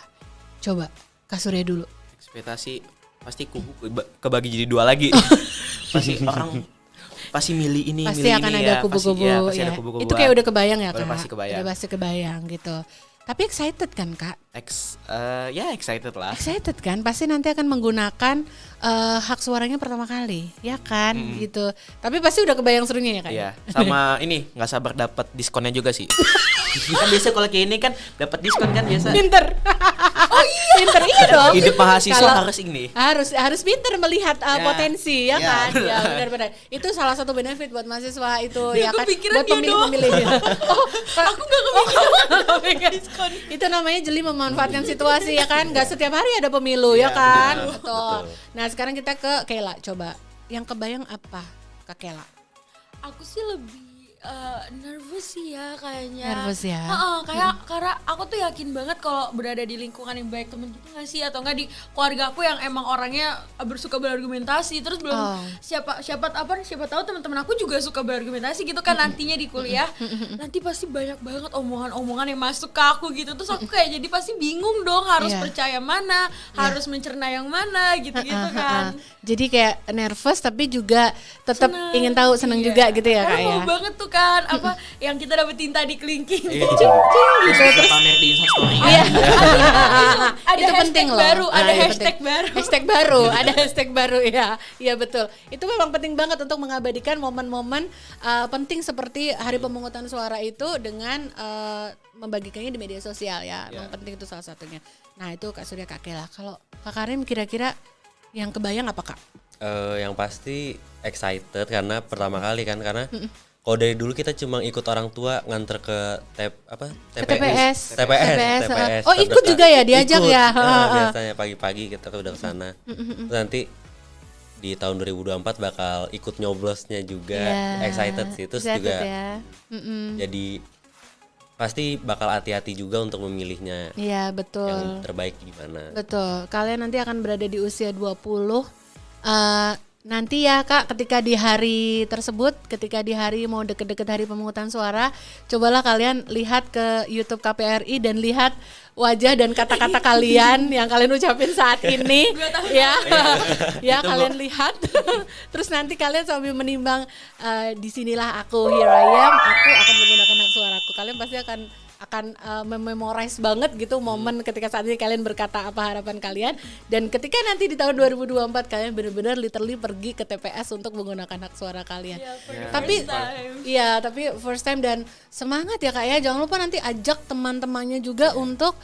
Coba Kak Surya dulu. Ekspektasi pasti kubu kebagi jadi 2 lagi. Pasti orang pasti milih ini, Pasti milih akan ini ada ya. kubu-kubu Pasti ya. ada kubu-kubuan. Itu kayak udah kebayang ya Udah Kak? pasti kebayang. Udah pasti kebayang gitu. Tapi excited kan Kak? Ya excited lah. Excited kan? Pasti nanti akan menggunakan hak suaranya pertama kali, ya kan? Gitu. Tapi pasti udah kebayang serunya ya Kak? Iya, sama ini nggak sabar dapat diskonnya juga sih. Kan biasa kalau kayak ini kan dapat diskon kan biasa. Pinter. Oh iya. Pinter iya dong. Hidup mahasiswa Kalau- harus ini. Harus pinter melihat Ya. potensi ya Ya. kan? Ya benar-benar. Itu salah satu benefit buat mahasiswa itu ya kan? kepikiran Buat dia doang. pemilih. Oh, Aku nggak kepikiran diskon. itu namanya jeli memanfaatkan situasi ya kan? Gak setiap hari ada pemilu ya kan? Betul. Nah sekarang kita ke Kela, coba. Yang kebayang apa Kak Kela? Aku sih lebih nervous sih ya kayaknya. Nervous ya? Kayak karena aku tuh yakin banget kalau berada di lingkungan yang baik temen gitu nggak sih, atau nggak di keluarga aku yang emang orangnya bersuka berargumentasi, terus belum siapa tahu teman-teman aku juga suka berargumentasi gitu kan nantinya di kuliah. Nanti pasti banyak banget omongan-omongan yang masuk ke aku gitu, terus aku kayak jadi pasti bingung dong harus Iya. percaya mana, harus mencerna yang mana gitu-gitu kan. Jadi kayak nervous tapi juga tetap ingin tahu, seneng Iya. juga gitu ya Kak Karena ya? mau banget tuh kan apa yang kita dapet tinta di kelingking. Iya. Terus kita pamer di Instastory. Iya. Ada Itu hashtag penting loh. baru, ada iya, hashtag penting. baru. Hashtag baru, ada hashtag baru ya. Iya betul. Itu memang penting banget untuk mengabadikan momen-momen penting seperti hari pemungutan suara itu dengan membagikannya di media sosial ya. Memang penting itu salah satunya. Nah, itu Kak Surya, Kak Kela. Kalau Kak Karim kira-kira yang kebayang apa Kak? Yang pasti excited karena pertama kali kan, karena kalau dari dulu kita cuma ikut orang tua nganter ke TPS. TPS. Oh, ikut juga ya, diajak Ikut. ya? Biasanya pagi-pagi kita udah ke sana. Terus nanti di tahun 2024 bakal ikut nyoblosnya juga. Iya. Excited sih. Terus Excited juga ya. jadi pasti bakal hati-hati juga untuk memilihnya Iya, betul. yang terbaik gimana. Betul. Kalian nanti akan berada di usia 20. Nanti ya Kak, ketika di hari tersebut, ketika di hari mau deket-deket hari pemungutan suara, cobalah kalian lihat ke YouTube KPRI dan lihat wajah dan kata-kata kalian yang kalian ucapin saat ini. Ya, ya kalian lihat. Terus nanti kalian sambil menimbang, disinilah aku, here I am, aku akan menggunakan hak suaraku. Kalian pasti akan memorize banget gitu momen ketika saat ini kalian berkata apa harapan kalian, dan ketika nanti di tahun 2024 kalian benar-benar literally pergi ke TPS untuk menggunakan hak suara kalian. Tapi iya, tapi first time, dan semangat ya Kak ya. Jangan lupa nanti ajak teman-temannya juga untuk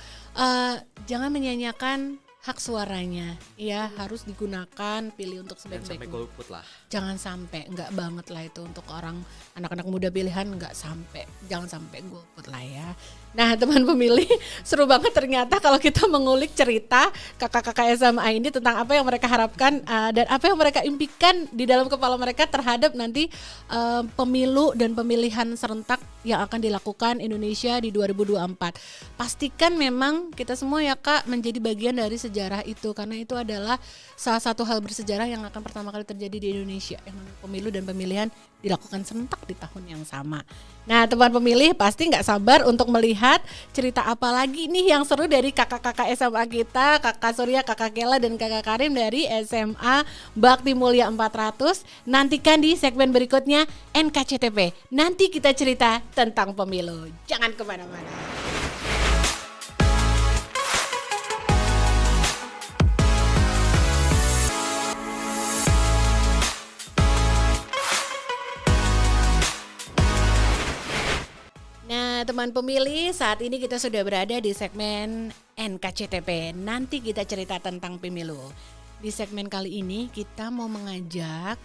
jangan menyanyiakan hak suaranya. Iya, harus digunakan, pilih untuk Sampai sebaik-baiknya. golput lah. Jangan sampai, enggak banget lah itu untuk orang anak-anak muda pilihan, enggak sampai, jangan sampai golput lah ya. Nah teman pemilih, seru banget ternyata kalau kita mengulik cerita kakak-kakak SMA ini tentang apa yang mereka harapkan dan apa yang mereka impikan di dalam kepala mereka terhadap nanti pemilu dan pemilihan serentak yang akan dilakukan Indonesia di 2024. Pastikan memang kita semua ya Kak menjadi bagian dari sejarah itu, karena itu adalah salah satu hal bersejarah yang akan pertama kali terjadi di Indonesia, yang pemilu dan pemilihan dilakukan serentak di tahun yang sama. Nah teman pemilih pasti nggak sabar untuk melihat cerita apa lagi nih yang seru dari kakak-kakak SMA kita, Kakak Surya, Kakak Kela, dan Kakak Karim dari SMA Bakti Mulia 400. Nantikan di segmen berikutnya NKCTP. Nanti kita cerita tentang pemilu. Jangan kemana-mana. Nah, teman pemilih, saat ini kita sudah berada di segmen NKCTP. Nanti kita cerita tentang pemilu. Di segmen kali ini kita mau mengajak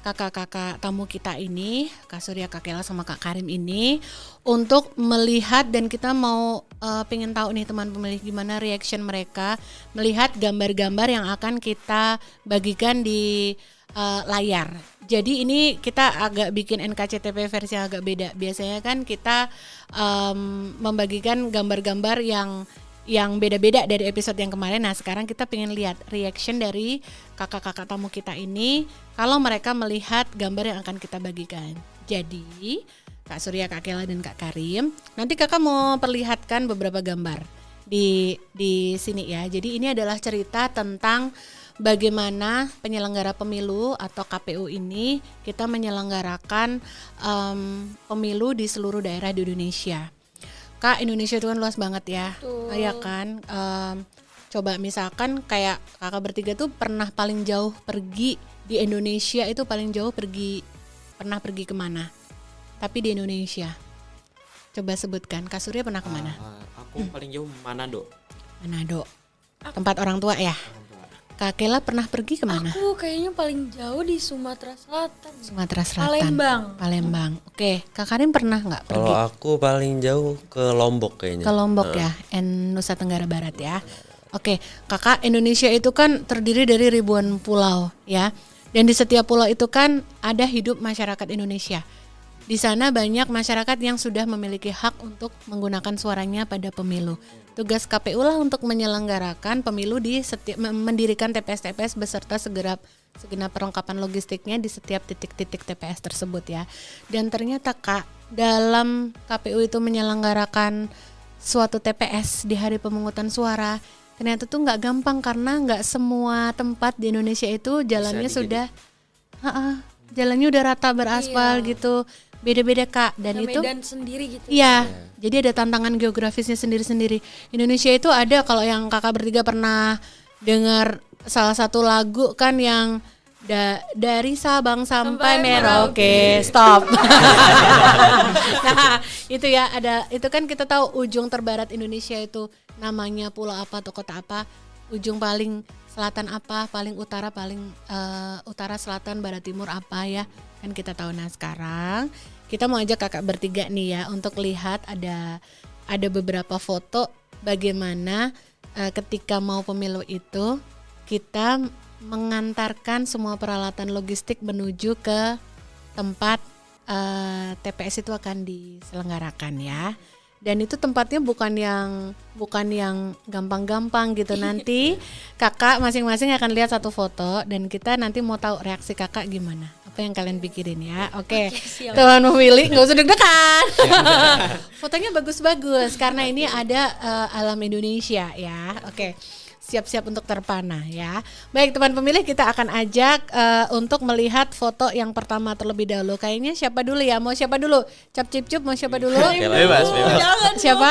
kakak-kakak tamu kita ini, Kak Surya, Kak Kela, sama Kak Karim ini untuk melihat, dan kita mau pengen tahu nih teman pemilih gimana reaction mereka melihat gambar-gambar yang akan kita bagikan di layar. Jadi ini kita agak bikin NKCTP versi yang agak beda. Biasanya kan kita membagikan gambar-gambar yang beda-beda dari episode yang kemarin. Nah sekarang kita pengen lihat reaction dari kakak-kakak tamu kita ini kalau mereka melihat gambar yang akan kita bagikan. Jadi Kak Surya, Kak Kela, dan Kak Karim. Nanti kakak mau perlihatkan beberapa gambar di sini ya. Jadi ini adalah cerita tentang bagaimana penyelenggara pemilu atau KPU ini kita menyelenggarakan pemilu di seluruh daerah di Indonesia. Kak, Indonesia itu kan luas banget ya, ya kan. Coba misalkan kayak kakak bertiga tuh pernah paling jauh pergi di Indonesia itu pernah pergi kemana? Tapi di Indonesia. Coba sebutkan, Kak Surya pernah kemana? Aku paling jauh Manado. Manado. Tempat orang tua ya? Kak Kela pernah pergi kemana? Aku kayaknya paling jauh di Sumatera Selatan. Sumatera Selatan. Palembang. Oke, Kak Karim pernah nggak pergi? Kalau aku paling jauh ke Lombok kayaknya. Ke Lombok ya, Nusa Tenggara Barat ya. Oke, kakak, Indonesia itu kan terdiri dari ribuan pulau ya. Dan di setiap pulau itu kan ada hidup masyarakat Indonesia. Di sana banyak masyarakat yang sudah memiliki hak untuk menggunakan suaranya pada pemilu. Tugas KPU lah untuk menyelenggarakan pemilu mendirikan TPS-TPS beserta segenap perlengkapan logistiknya di setiap titik-titik TPS tersebut ya. Dan ternyata Kak, dalam KPU itu menyelenggarakan suatu TPS di hari pemungutan suara, ternyata tuh nggak gampang karena nggak semua tempat di Indonesia itu jalannya sudah, jalannya udah rata beraspal gitu. Beda-beda Kak, dan itu Medan sendiri gitu. iya, jadi ada tantangan geografisnya sendiri-sendiri. Indonesia itu ada, kalau yang kakak bertiga pernah dengar salah satu lagu kan yang dari Sabang sampai Merauke, stop. Nah itu ya, ada itu kan kita tahu ujung terbarat Indonesia itu namanya pulau apa atau kota apa, ujung paling selatan apa, paling utara, utara, selatan, barat, timur apa ya, kan kita tahu. Nah sekarang kita mau ajak kakak bertiga nih ya untuk lihat ada beberapa foto bagaimana ketika mau pemilu itu kita mengantarkan semua peralatan logistik menuju ke tempat TPS itu akan diselenggarakan ya. Dan itu tempatnya bukan yang gampang-gampang gitu. Nanti kakak masing-masing akan lihat satu foto dan kita nanti mau tahu reaksi kakak gimana. Apa yang kalian pikirin ya. Oke. Teman memilih nggak usah deg-degan. Fotonya bagus-bagus karena ini ada alam Indonesia ya. Oke. Siap-siap untuk terpana ya. Baik teman pemilih, kita akan ajak untuk melihat foto yang pertama terlebih dahulu. Kayaknya siapa dulu ya? Mau siapa dulu? Cap cip cup mau siapa dulu? Bebas. Siapa?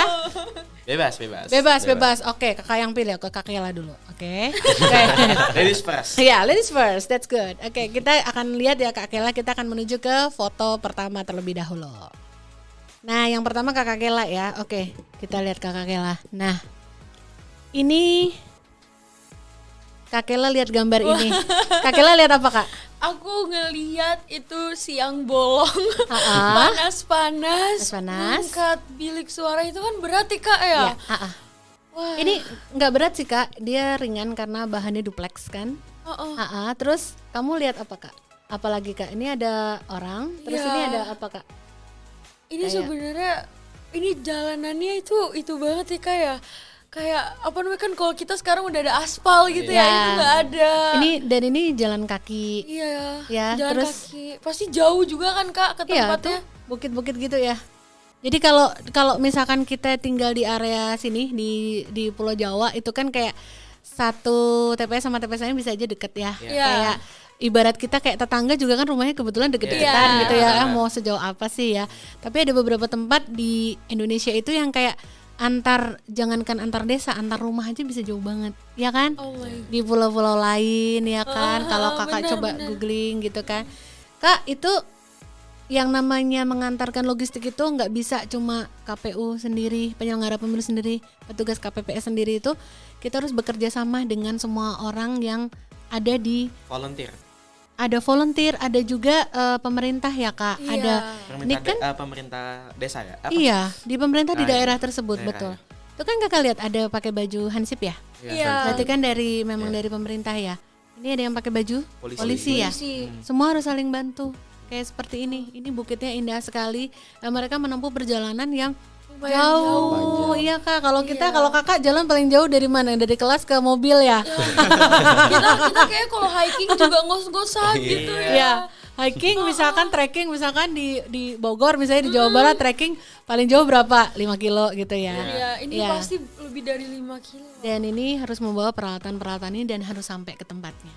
Bebas. Oke, kakak yang pilih. Kakak Kela dulu. Oke. Ladies first. Ya, ladies first. That's good. Oke, kita akan lihat ya Kak Kela. Kita akan menuju ke foto pertama terlebih dahulu. Nah, yang pertama Kakak Kela ya. Oke, kita lihat Kakak Kela. Nah, ini Kak Kela lihat gambar ini. Kak Kela lihat apa Kak? Aku ngeliat itu siang bolong, panas-panas, angkat bilik suara itu kan berat ya Kak ya? Wah. Ini nggak berat sih Kak, dia ringan karena bahannya duplex kan. Terus kamu lihat apa Kak? Apalagi Kak, ini ada orang, terus ini ada apa Kak? Ini sebenarnya ini jalanannya itu banget sih Kak ya. Kayak apa namanya kan kalau kita sekarang udah ada aspal gitu ya, itu nggak ada. Ini jalan kaki. Iya. Ya, jalan terus kaki. Pasti jauh juga kan Kak ke tempatnya. Tuh, bukit-bukit gitu ya. Jadi kalau misalkan kita tinggal di area sini di Pulau Jawa itu kan kayak satu TPS sama TPS lain bisa aja deket ya. Kayak ibarat kita kayak tetangga juga kan rumahnya kebetulan deket-deketan gitu ya. Mau sejauh apa sih ya. Tapi ada beberapa tempat di Indonesia itu yang kayak jangankan antar desa, antar rumah aja bisa jauh banget, ya kan? Di pulau-pulau lain, ya kan? Kalau kakak coba googling gitu kan, Kak itu yang namanya mengantarkan logistik itu nggak bisa cuma KPU sendiri, penyelenggara pemilu sendiri, petugas KPPS sendiri, itu kita harus bekerja sama dengan semua orang yang ada di volunteer. Ada volunteer, ada juga pemerintah ya Kak. Ada ini kan pemerintah desa ya? Apa? Iya, di pemerintah di daerah tersebut, betul. Itu kan Kakak lihat ada pakai baju hansip ya? Iya. Berarti kan dari pemerintah ya. Ini ada yang pakai baju polisi ya. Semua harus saling bantu. Kayak seperti ini. Ini bukitnya indah sekali. Mereka menempuh perjalanan yang jauh. Iya Kak, kalau Kakak jalan paling jauh dari mana? Dari kelas ke mobil ya. Kita kayak kalau hiking juga ngos-ngosan gitu ya. hiking misalkan trekking misalkan di Bogor misalnya di Jawa Barat trekking paling jauh berapa? 5 kilo gitu ya. Iya, ini Iya. pasti lebih dari 5 kilo. Dan ini harus membawa peralatan-peralatan ini dan harus sampai ke tempatnya.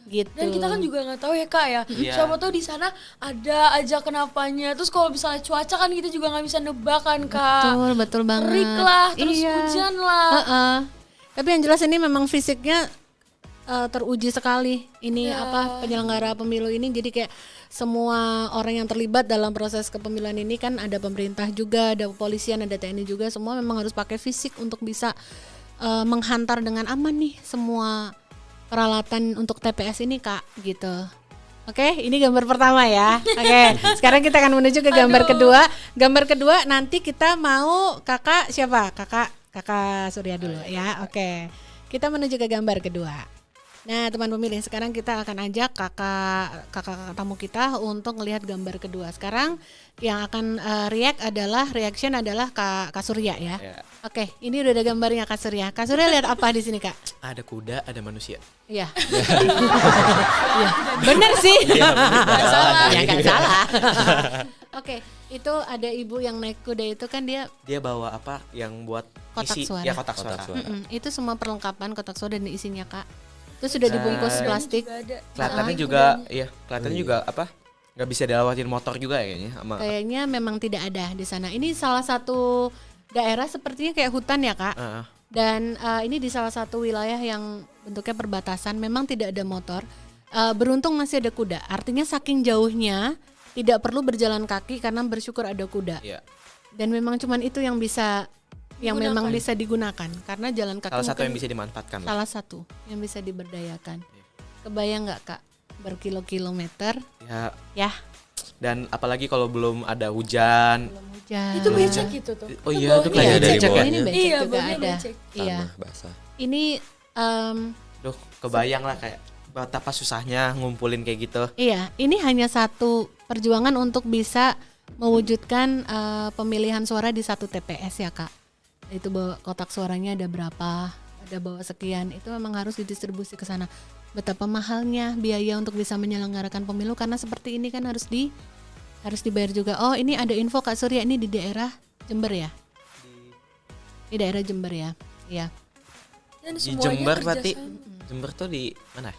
Gitu. Dan kita kan juga nggak tahu ya Kak ya. Iya. Siapa tahu di sana ada aja kenapanya. Terus kalau misalnya cuaca kan kita juga nggak bisa nebak kan Kak. Betul banget. Terik lah, terus Iya. hujan lah. Heeh. Tapi yang jelas ini memang fisiknya teruji sekali. Ini Ya. penyelenggara pemilu ini jadi kayak semua orang yang terlibat dalam proses kepemiluan ini kan ada pemerintah juga, ada kepolisian, ada TNI juga, semua memang harus pakai fisik untuk bisa menghantar dengan aman nih semua peralatan untuk TPS ini Kak gitu. Oke, ini gambar pertama ya. Oke, sekarang kita akan menuju ke gambar kedua. Gambar kedua nanti kita mau kakak siapa? Kakak Surya dulu ya. Oke, kita menuju ke gambar kedua. Nah, teman pemilih, sekarang kita akan ajak kakak tamu kita untuk melihat gambar kedua. Sekarang yang akan reaction adalah Kak Surya ya. Ya. Oke, ini udah ada gambarnya Kak Surya. Kak Surya lihat apa di sini Kak? Ada kuda, ada manusia. Iya. Iya. Bener sih. Nggak salah. Ya nggak salah. Oke, itu ada ibu yang naik kuda itu kan dia Dia bawa apa yang buat Kotak isi? suara. Ya kotak suara. Kotak suara. itu semua perlengkapan kotak suara dan isinya Kak. Itu sudah dibungkus Dan plastik. Juga ada. Kelihatannya Sama juga, kudanya. iya, kelihatannya juga apa? Nggak bisa dilewatin motor juga kayaknya sama. Kayaknya memang tidak ada di sana. Ini salah satu daerah sepertinya kayak hutan ya Kak. Heeh. Dan ini di salah satu wilayah yang bentuknya perbatasan, memang tidak ada motor. Beruntung masih ada kuda. Artinya saking jauhnya tidak perlu berjalan kaki karena bersyukur ada kuda. Iya. Dan memang cuman itu yang bisa memang bisa digunakan karena jalan kaki Salah satu mungkin yang bisa dimanfaatkan lah. salah satu yang bisa diberdayakan. Kebayang nggak Kak berkilo-kilometer Ya, ya dan apalagi kalau belum ada hujan. belum hujan. Itu becek gitu tuh. Oh iya, itu Iya, kayak dari becek ya. bawahnya. Ini becek Iya, juga baunya ada. becek. Iya. Tanah basah. Ini Duh, kebayang lah kayak betapa susahnya ngumpulin kayak gitu. iya, ini hanya satu perjuangan untuk bisa mewujudkan pemilihan suara di satu TPS ya Kak. Itu bawa kotak suaranya ada berapa, ada bawa sekian, itu memang harus didistribusi ke sana. Betapa mahalnya biaya untuk bisa menyelenggarakan pemilu karena seperti ini kan harus dibayar juga. Oh, ini ada info Kak Surya, ini di daerah Jember ya? Di daerah Jember ya. Iya. Dan Di semuanya Jember berarti. kerjasama. Jember tuh di mana?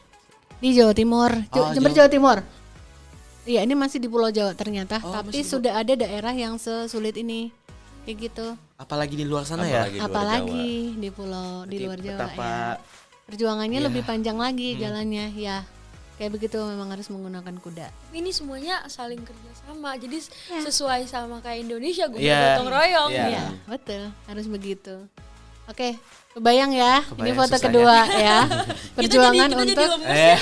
Di Jawa Timur, Oh, Jember Jawa Timur. Iya, ini masih di Pulau Jawa ternyata, Oh, tapi masih di sudah ada daerah yang sesulit ini. Kayak gitu. Apalagi di luar sana ya. Apalagi di luar Apalagi di pulau di Berarti luar Jawa betapa ya. Perjuangannya Iya. lebih panjang lagi jalannya ya. Kayak begitu memang harus menggunakan kuda. Tapi ini semuanya saling kerjasama. Jadi Ya. sesuai sama kayak Indonesia, gue Iya. gotong royong. Iya. Iya, betul. Harus begitu. Oke, kebayang ya. Ini Kebayang foto susahnya. kedua ya. Perjuangan kita jadi untuk lemes.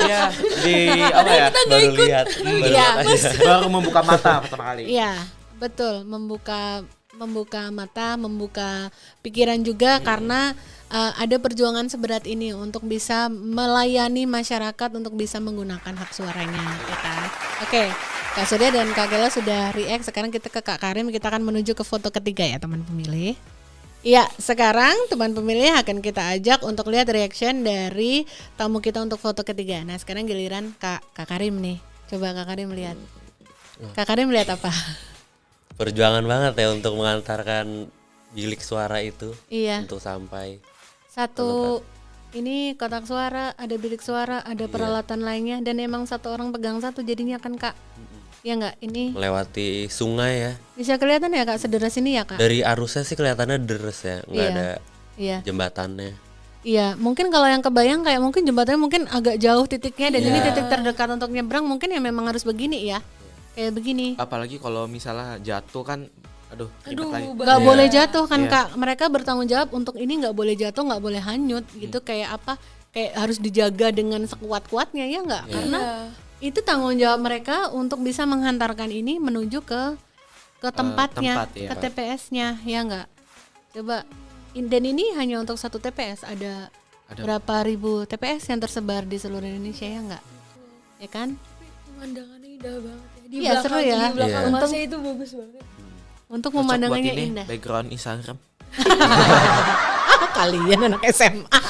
Iya, di apa ya? Baru lihat. Baru Iya. lihat aja. Baru membuka mata pertama kali. Iya, betul. Membuka mata, membuka pikiran juga karena ada perjuangan seberat ini untuk bisa melayani masyarakat untuk bisa menggunakan hak suaranya, ya kan? Oke, Kak Surya dan Kak Gela sudah react. Sekarang kita ke Kak Karim, kita akan menuju ke foto ketiga ya teman pemilih. Iya, sekarang teman pemilih akan kita ajak untuk lihat reaction dari tamu kita untuk foto ketiga. Nah, sekarang giliran Kak Karim nih. Coba Kak Karim lihat. Kak Karim lihat apa? Perjuangan banget ya untuk mengantarkan bilik suara itu Iya. untuk sampai. Satu ini kotak suara, ada bilik suara, ada peralatan lainnya dan emang satu orang pegang satu jadinya kan Kak. Ya enggak? Ini Melewati sungai ya. bisa kelihatan ya Kak sederas ini ya Kak? Dari arusnya sih kelihatannya deres ya, nggak Iya. ada Iya. jembatannya. Iya, mungkin kalau yang kebayang kayak mungkin jembatannya mungkin agak jauh titiknya dan ini titik terdekat untuk nyebrang mungkin ya memang harus begini ya. Kayak begini. Apalagi kalau misalnya jatuh kan, aduh, ribet lagi. Nggak boleh jatuh kan Iya. Kak. Mereka bertanggung jawab untuk ini nggak boleh jatuh, nggak boleh hanyut gitu kayak apa? Kayak harus dijaga dengan sekuat-kuatnya ya nggak? Karena itu tanggung jawab mereka untuk bisa menghantarkan ini menuju ke tempatnya, tempat, ya. ke TPS-nya ya nggak? Coba dan ini hanya untuk satu TPS ada berapa ribu TPS yang tersebar di seluruh Indonesia ya nggak? Ya kan? Pemandangannya indah banget ya. Di Iya, seru ya. Di belakang Iya. masnya itu bagus banget. Untuk Cocok buat pemandangannya ini, indah. background Instagram. Kalian anak SMA.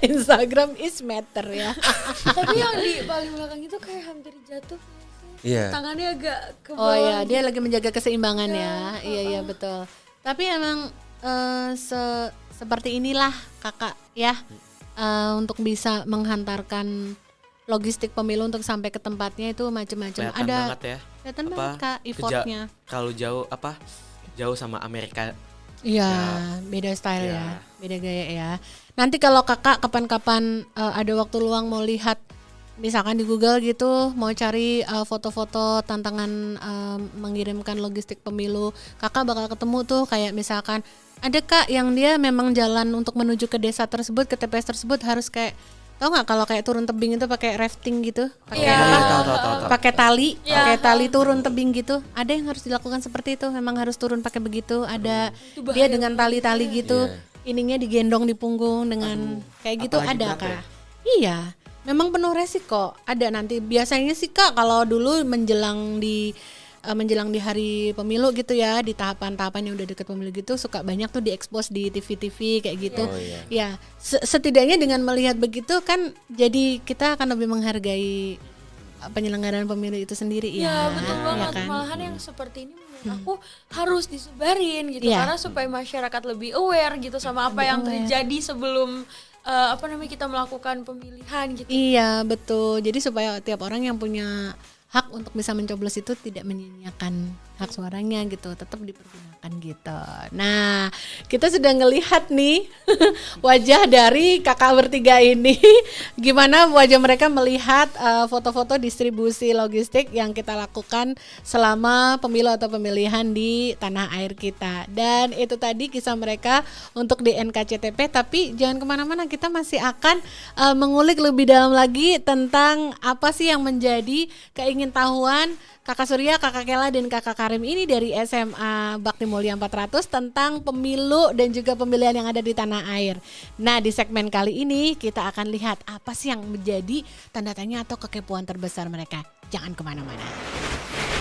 Instagram is matter ya. Tapi yang di paling belakang itu kayak hampir jatuh. Iya. Tangannya agak ke Oh bawah. ya, dia lagi menjaga keseimbangan Iya, ya. Iya iya betul. Tapi emang seperti inilah kakak ya, untuk bisa menghantarkan logistik pemilu untuk sampai ke tempatnya itu macam-macam. Kelihatan Ada banget ya. kelihatan Apa, banget kak effortnya. Kalau jauh sama Amerika. Iya, Ya. beda style ya, Ya. beda gaya ya. Nanti kalau kakak kapan-kapan ada waktu luang mau lihat, misalkan di Google gitu, mau cari foto-foto tantangan mengirimkan logistik pemilu, kakak bakal ketemu tuh kayak misalkan ada kak yang dia memang jalan untuk menuju ke desa tersebut, ke TPS tersebut harus kayak, tau nggak kalau kayak turun tebing itu pakai rafting gitu, pakai Iya. Tahu. pakai tali, Iya. pakai tali turun tebing gitu. Ada yang harus dilakukan seperti itu, memang harus turun pakai begitu. Ada Itu dia bahaya dengan tali-tali gitu, Iya. ininya digendong di punggung dengan kayak gitu apalagi ada berat kak. Iya, memang penuh resiko. Ada nanti biasanya sih kak kalau dulu menjelang di hari pemilu gitu ya, di tahapan-tahapan yang udah deket pemilu gitu suka banyak tuh diekspos di TV-TV kayak gitu. Oh, iya. Ya, setidaknya dengan melihat begitu kan jadi kita akan lebih menghargai penyelenggaraan pemilu itu sendiri Iya, ya. betul ya banget. kan? Malahan yang seperti ini menurut aku harus disebarin gitu, Iya. karena supaya masyarakat lebih aware gitu sama apa yang terjadi sebelum kita melakukan pemilihan gitu. Iya, betul. Jadi supaya tiap orang yang punya hak untuk bisa mencoblos itu tidak menyia-nyiakan hak suaranya gitu, tetap dipergunakan gitu. Nah, kita sudah ngelihat nih wajah dari kakak bertiga ini, gimana wajah mereka melihat foto-foto distribusi logistik yang kita lakukan selama pemilu atau pemilihan di tanah air kita. Dan itu tadi kisah mereka untuk di NKCTP, tapi jangan kemana-mana, kita masih akan mengulik lebih dalam lagi tentang apa sih yang menjadi keingintahuan Kakak Surya, Kakak Kela, dan Kakak Karim ini dari SMA Bakti Mulia 400 tentang pemilu dan juga pemilihan yang ada di tanah air. Nah, di segmen kali ini kita akan lihat apa sih yang menjadi tanda tanya atau kekepoan terbesar mereka. Jangan kemana-mana.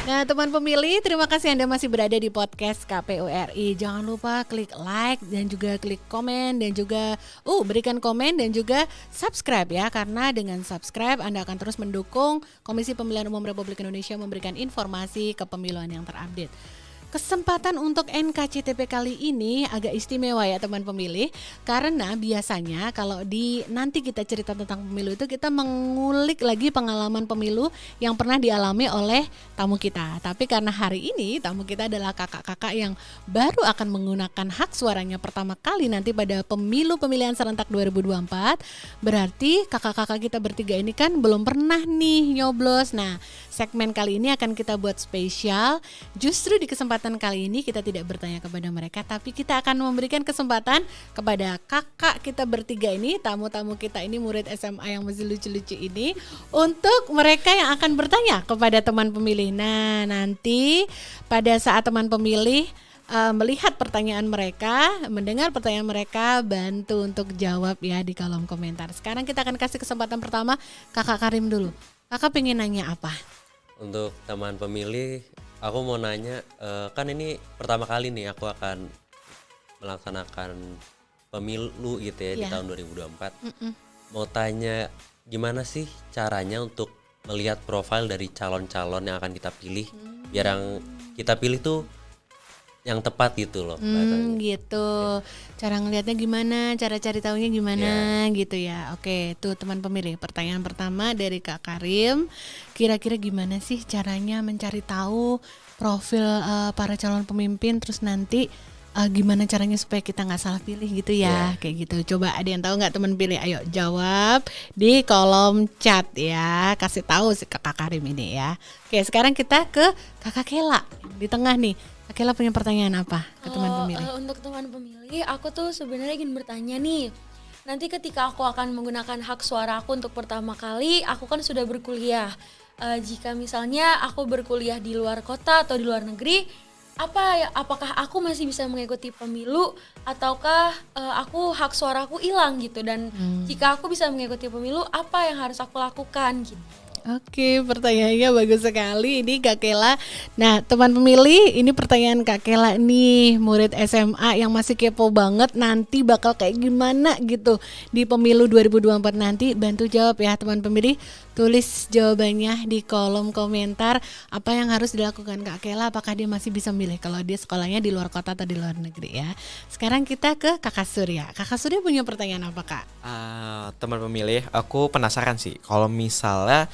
Nah, teman pemilih, terima kasih Anda masih berada di podcast KPU RI. Jangan lupa klik like dan juga klik komen dan juga berikan komen dan juga subscribe ya, karena dengan subscribe Anda akan terus mendukung Komisi Pemilihan Umum Republik Indonesia memberikan informasi kepemiluan yang terupdate. Kesempatan untuk NKCTP kali ini agak istimewa ya teman pemilih, karena biasanya kalau nanti kita cerita tentang pemilu itu kita mengulik lagi pengalaman pemilu yang pernah dialami oleh tamu kita. Tapi karena hari ini tamu kita adalah kakak-kakak yang baru akan menggunakan hak suaranya pertama kali nanti pada pemilu pemilihan serentak 2024, berarti kakak-kakak kita bertiga ini kan belum pernah nih nyoblos. Nah, segmen kali ini akan kita buat spesial. Justru di kesempatan kali ini kita tidak bertanya kepada mereka, tapi kita akan memberikan kesempatan kepada kakak kita bertiga ini, tamu-tamu kita ini, murid SMA yang masih lucu-lucu ini, untuk mereka yang akan bertanya kepada teman pemilih. Nah, nanti pada saat teman pemilih melihat pertanyaan mereka, mendengar pertanyaan mereka, bantu untuk jawab ya di kolom komentar. Sekarang kita akan kasih kesempatan pertama Kakak Karim dulu. Kakak pengen nanya apa? Untuk teman pemilih, aku mau nanya, kan ini pertama kali nih aku akan melaksanakan pemilu gitu ya di Iya. tahun 2024. Mau tanya gimana sih caranya untuk melihat profil dari calon-calon yang akan kita pilih, biar yang kita pilih tuh yang tepat gitu loh bahasanya. Gitu. Cara ngelihatnya gimana, cara cari tahunya gimana gitu ya. Oke, tuh teman pemilih. Pertanyaan pertama dari Kak Karim. Kira-kira gimana sih caranya mencari tahu profil para calon pemimpin, terus nanti gimana caranya supaya kita nggak salah pilih gitu ya, kayak gitu. Coba ada yang tahu nggak teman pilih? Ayo jawab di kolom chat ya. Kasih tahu si Kak Karim ini ya. Oke, sekarang kita ke Kakak Kela di tengah nih. Kak Kela punya pertanyaan apa ke teman pemilih? Untuk teman pemilih, aku tuh sebenarnya ingin bertanya nih. Nanti ketika aku akan menggunakan hak suara aku untuk pertama kali, aku kan sudah berkuliah. Jika misalnya aku berkuliah di luar kota atau di luar negeri, apakah aku masih bisa mengikuti pemilu ataukah hak suaraku hilang gitu, dan jika aku bisa mengikuti pemilu, apa yang harus aku lakukan gitu. Oke, pertanyaannya bagus sekali. Ini Kak Kela. Nah, teman pemilih, ini pertanyaan Kak Kela nih, murid SMA yang masih kepo banget nanti bakal kayak gimana gitu di pemilu 2024 nanti. Bantu jawab ya teman pemilih. Tulis jawabannya di kolom komentar. Apa yang harus dilakukan Kak Kela? Apakah dia masih bisa milih kalau dia sekolahnya di luar kota atau di luar negeri ya? Sekarang kita ke Kakak Surya. Kakak Surya punya pertanyaan apa Kak? Teman pemilih, aku penasaran sih kalau misalnya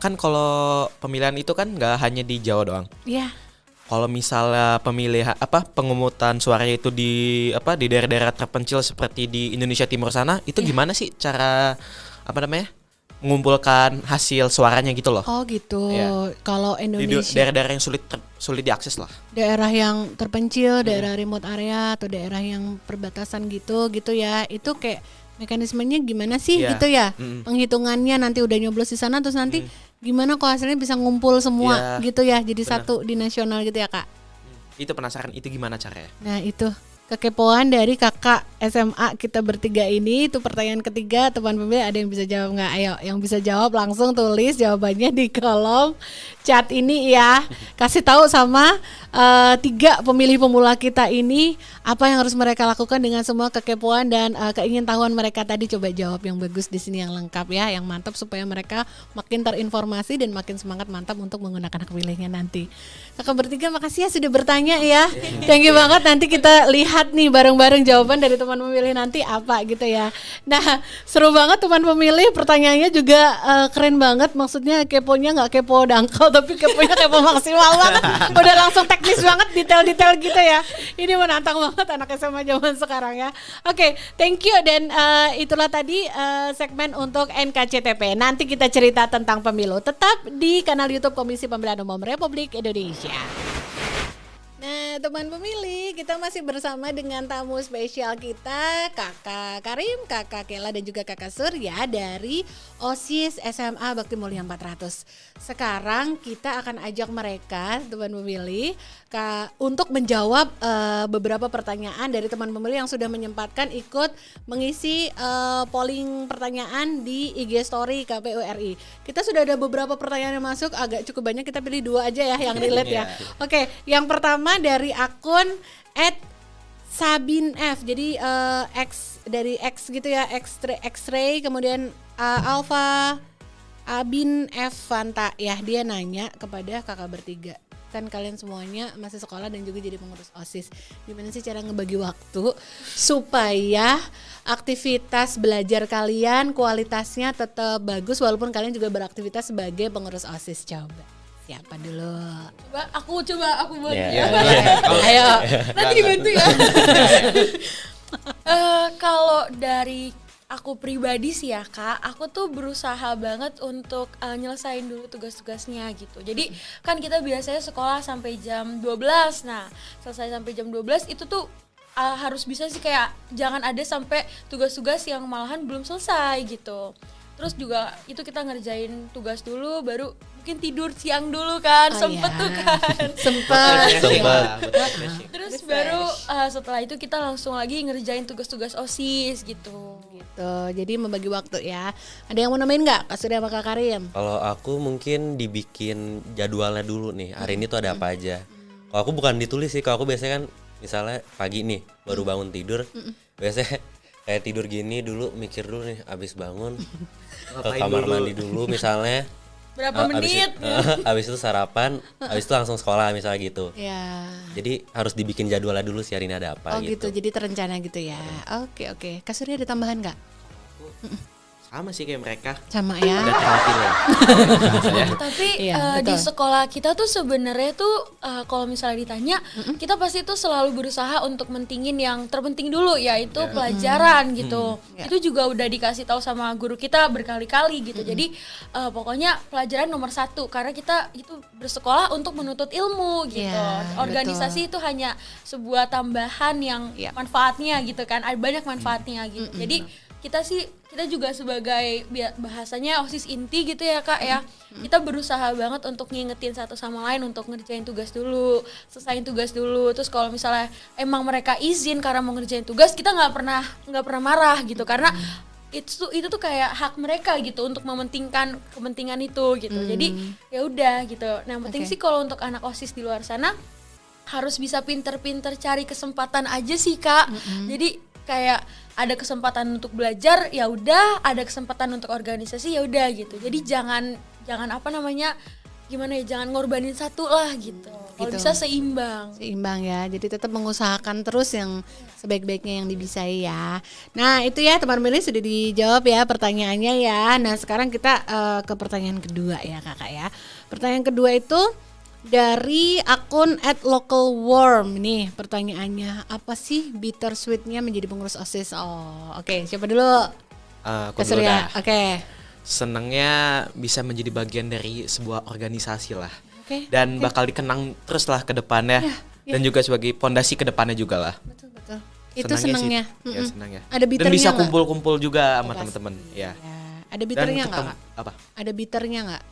kan kalau pemilihan itu kan nggak hanya di Jawa doang. Iya. Kalau misalnya pengumutan suara itu di daerah-daerah terpencil seperti di Indonesia Timur sana, itu gimana sih cara mengumpulkan hasil suaranya gitu loh? Oh gitu. Iya. Kalau Di Indonesia daerah-daerah yang sulit diakses lah. daerah yang terpencil, daerah remote area atau daerah yang perbatasan gitu ya. Itu kayak mekanismenya gimana sih Iya. gitu ya? Penghitungannya nanti udah nyoblos di sana terus nanti gimana kok hasilnya bisa ngumpul semua Iya, gitu ya. Jadi benar. satu di nasional gitu ya, Kak. Itu penasaran itu gimana caranya? Nah, itu kekepoan dari kakak SMA kita bertiga ini. Itu pertanyaan ketiga, teman pemilih ada yang bisa jawab nggak? Ayo, yang bisa jawab langsung tulis jawabannya di kolom chat ini ya. Kasih tahu sama 3 pemilih pemula kita ini apa yang harus mereka lakukan dengan semua kekepoan dan keingintahuan mereka tadi. Coba jawab yang bagus di sini, yang lengkap ya, yang mantap supaya mereka makin terinformasi dan makin semangat mantap untuk menggunakan hak pilihnya nanti. Kakak bertiga makasih ya sudah bertanya ya. Thank you banget, nanti kita lihat nih bareng-bareng jawaban dari teman pemilih nanti apa gitu ya. Nah, seru banget teman pemilih, pertanyaannya juga keren banget. Maksudnya keponya nggak kepo dangkal tapi keponya kepo maksimal banget. Udah langsung teknis banget, detail-detail gitu ya. Ini menantang banget anak SMA zaman sekarang ya. Oke, thank you dan itulah tadi segmen untuk NKCTP. Nanti kita cerita tentang pemilu. Tetap di kanal YouTube Komisi Pemilihan Umum Republik Indonesia. Nah, teman pemilih, kita masih bersama dengan tamu spesial kita, Kakak Karim, Kakak Kela dan juga Kakak Surya dari OSIS SMA Bakti Mulia 400. Sekarang kita akan ajak mereka, teman pemilih, untuk menjawab beberapa pertanyaan dari teman pemilih yang sudah menyempatkan ikut mengisi polling pertanyaan di IG Story KPU RI. Kita sudah ada beberapa pertanyaan yang masuk, agak cukup banyak, kita pilih 2 aja ya yang relate ya. Oke, yang pertama dari akun @sabinf. Jadi X dari X gitu ya, X-ray kemudian Alpha Abin F Fanta ya, dia nanya kepada kakak bertiga. Kan kalian semuanya masih sekolah dan juga jadi pengurus OSIS. Gimana sih cara ngebagi waktu supaya aktivitas belajar kalian kualitasnya tetap bagus walaupun kalian juga beraktivitas sebagai pengurus OSIS? Coba. Siapa dulu? Aku buat Yeah. Ayo. nanti dibantu ya. Kalau dari aku pribadi sih ya Kak, aku tuh berusaha banget untuk nyelesain dulu tugas-tugasnya gitu. Jadi kan kita biasanya sekolah sampai jam 12. Nah, selesai sampai jam 12 itu tuh harus bisa sih, kayak jangan ada sampai tugas-tugas yang malahan belum selesai gitu. Terus juga itu kita ngerjain tugas dulu, baru mungkin tidur siang dulu kan, sempet tuh kan. Sempet. Terus baru setelah itu kita langsung lagi ngerjain tugas-tugas OSIS gitu. Gitu. Jadi membagi waktu ya. Ada yang mau namain nggak? Kak Surya sama Kak Karim? Kalau aku mungkin dibikin jadwalnya dulu nih. Hari ini tuh ada apa aja. Kalau aku bukan ditulis sih. Kalau aku biasanya kan misalnya pagi nih baru bangun tidur. Biasanya kayak tidur gini dulu, mikir dulu nih abis bangun ke kamar mandi dulu misalnya. Berapa menit? Abis itu sarapan, abis itu langsung sekolah misalnya gitu. Ya. Jadi harus dibikin jadwalnya dulu sih hari ini ada apa Oh gitu. Jadi terencana gitu ya. Oke. Kak Surya ada tambahan nggak? Sama sih kayak mereka. Sama ya. Udah terlatih lah. Tapi Iya, di betul. sekolah kita tuh sebenarnya tuh kalau misalnya ditanya, kita pasti tuh selalu berusaha untuk mentingin yang terpenting dulu, yaitu pelajaran gitu. Itu juga udah dikasih tahu sama guru kita berkali-kali gitu. Jadi pokoknya pelajaran nomor 1, karena kita itu bersekolah untuk menuntut ilmu gitu. Iya, Organisasi itu hanya sebuah tambahan yang Iya. manfaatnya gitu kan. Ada banyak manfaatnya gitu. Jadi kita juga sebagai bahasanya OSIS inti gitu ya Kak ya. Kita berusaha banget untuk ngingetin satu sama lain untuk ngerjain tugas dulu, selesain tugas dulu. Terus kalau misalnya emang mereka izin karena mau ngerjain tugas, kita nggak pernah marah gitu, karena itu tuh kayak hak mereka gitu untuk mementingkan kepentingan itu gitu. Jadi ya udah gitu. Nah, yang penting sih kalau untuk anak OSIS di luar sana harus bisa pinter-pinter cari kesempatan aja sih, Kak. Jadi kayak ada kesempatan untuk belajar ya udah, ada kesempatan untuk organisasi ya udah gitu. Jadi jangan apa namanya? Gimana ya, jangan ngorbanin satu lah gitu. Kalau bisa seimbang ya, jadi tetap mengusahakan terus yang sebaik-baiknya yang dibisai ya. Nah itu ya teman pemilih sudah dijawab ya pertanyaannya ya. Nah sekarang kita ke pertanyaan kedua ya kakak ya. Pertanyaan kedua itu dari akun @localworm nih, pertanyaannya apa sih bittersweetnya menjadi pengurus OSIS? Oh oke, siapa dulu? Aku dulu dah. Oke. Senengnya bisa menjadi bagian dari sebuah organisasi lah. Oke. Dan bakal dikenang terus lah ke depannya. Dan juga sebagai pondasi ke depannya juga lah. Betul. Itu senangnya. Ya, senang ya. Ada bitternya dan bisa nggak? kumpul-kumpul juga sama teman-teman. Ya. Ada bitternya nggak? Kak? Apa? Ada bitternya nggak?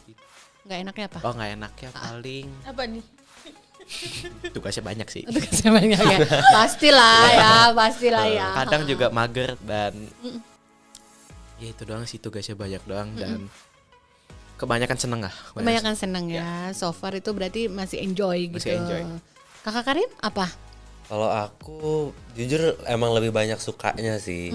Nggak enaknya apa? Oh nggak enaknya paling apa nih? tugasnya banyak sih. Tugasnya banyak ya. Pastilah ya. Kadang juga mager dan ya itu doang sih, tugasnya banyak doang dan kebanyakan seneng lah. Kebanyakan seneng ya. So far itu berarti masih enjoy gitu. Masih enjoy. Kakak Karin apa? Kalau aku jujur emang lebih banyak sukanya sih.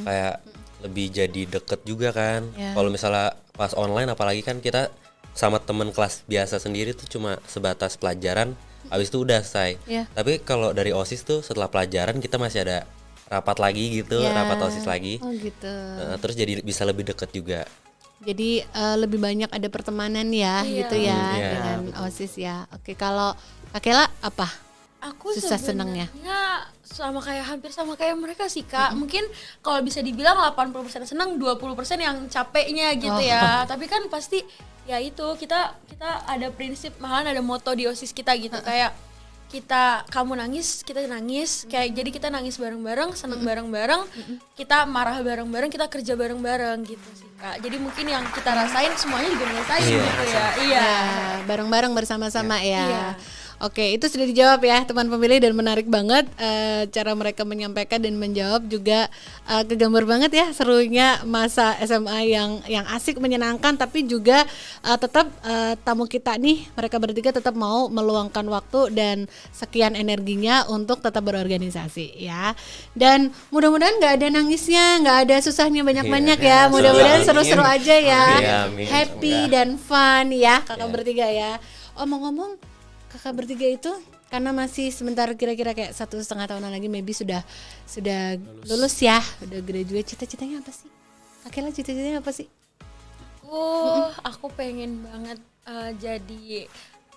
Kayak lebih jadi deket juga kan. Kalau misalnya pas online apalagi kan kita sama temen kelas biasa sendiri tuh cuma sebatas pelajaran, habis itu udah selesai. Tapi kalau dari OSIS tuh setelah pelajaran kita masih ada rapat lagi gitu, rapat OSIS lagi. Oh gitu. Terus jadi bisa lebih deket juga. Jadi lebih banyak ada pertemanan ya gitu ya dengan betul. OSIS ya. Oke, kalau Kak Kela apa? Aku Susah senangnya. hampir sama kayak mereka sih, Kak. Mungkin kalau bisa dibilang 80% senang, 20% yang capeknya gitu ya. Tapi kan pasti ya itu kita ada prinsip, malahan ada moto di OSIS kita gitu, kayak kamu nangis, kita nangis, kayak jadi kita nangis bareng-bareng, seneng bareng-bareng, kita marah bareng-bareng, kita kerja bareng-bareng gitu sih, Kak. Jadi mungkin yang kita rasain semuanya juga ngerasain gitu ya. Iya. Bareng-bareng bersama-sama ya. Iya. Oke, itu sudah dijawab ya teman pemilih, dan menarik banget cara mereka menyampaikan dan menjawab juga kegambar banget ya serunya masa SMA yang asik, menyenangkan, tapi juga tetap tamu kita nih, mereka bertiga tetap mau meluangkan waktu dan sekian energinya untuk tetap berorganisasi ya. Dan mudah-mudahan nggak ada nangisnya, nggak ada susahnya banyak-banyak ya. Mudah-mudahan seru-seru aja ya. Amin. Happy dan fun ya kakak bertiga ya. Omong-ngomong, kakak bertiga itu karena masih sebentar, kira-kira kayak 1,5 tahunan lagi maybe sudah lulus ya, udah graduate. Cita-citanya apa sih? Kakela cita-citanya apa sih? Aku pengen banget jadi,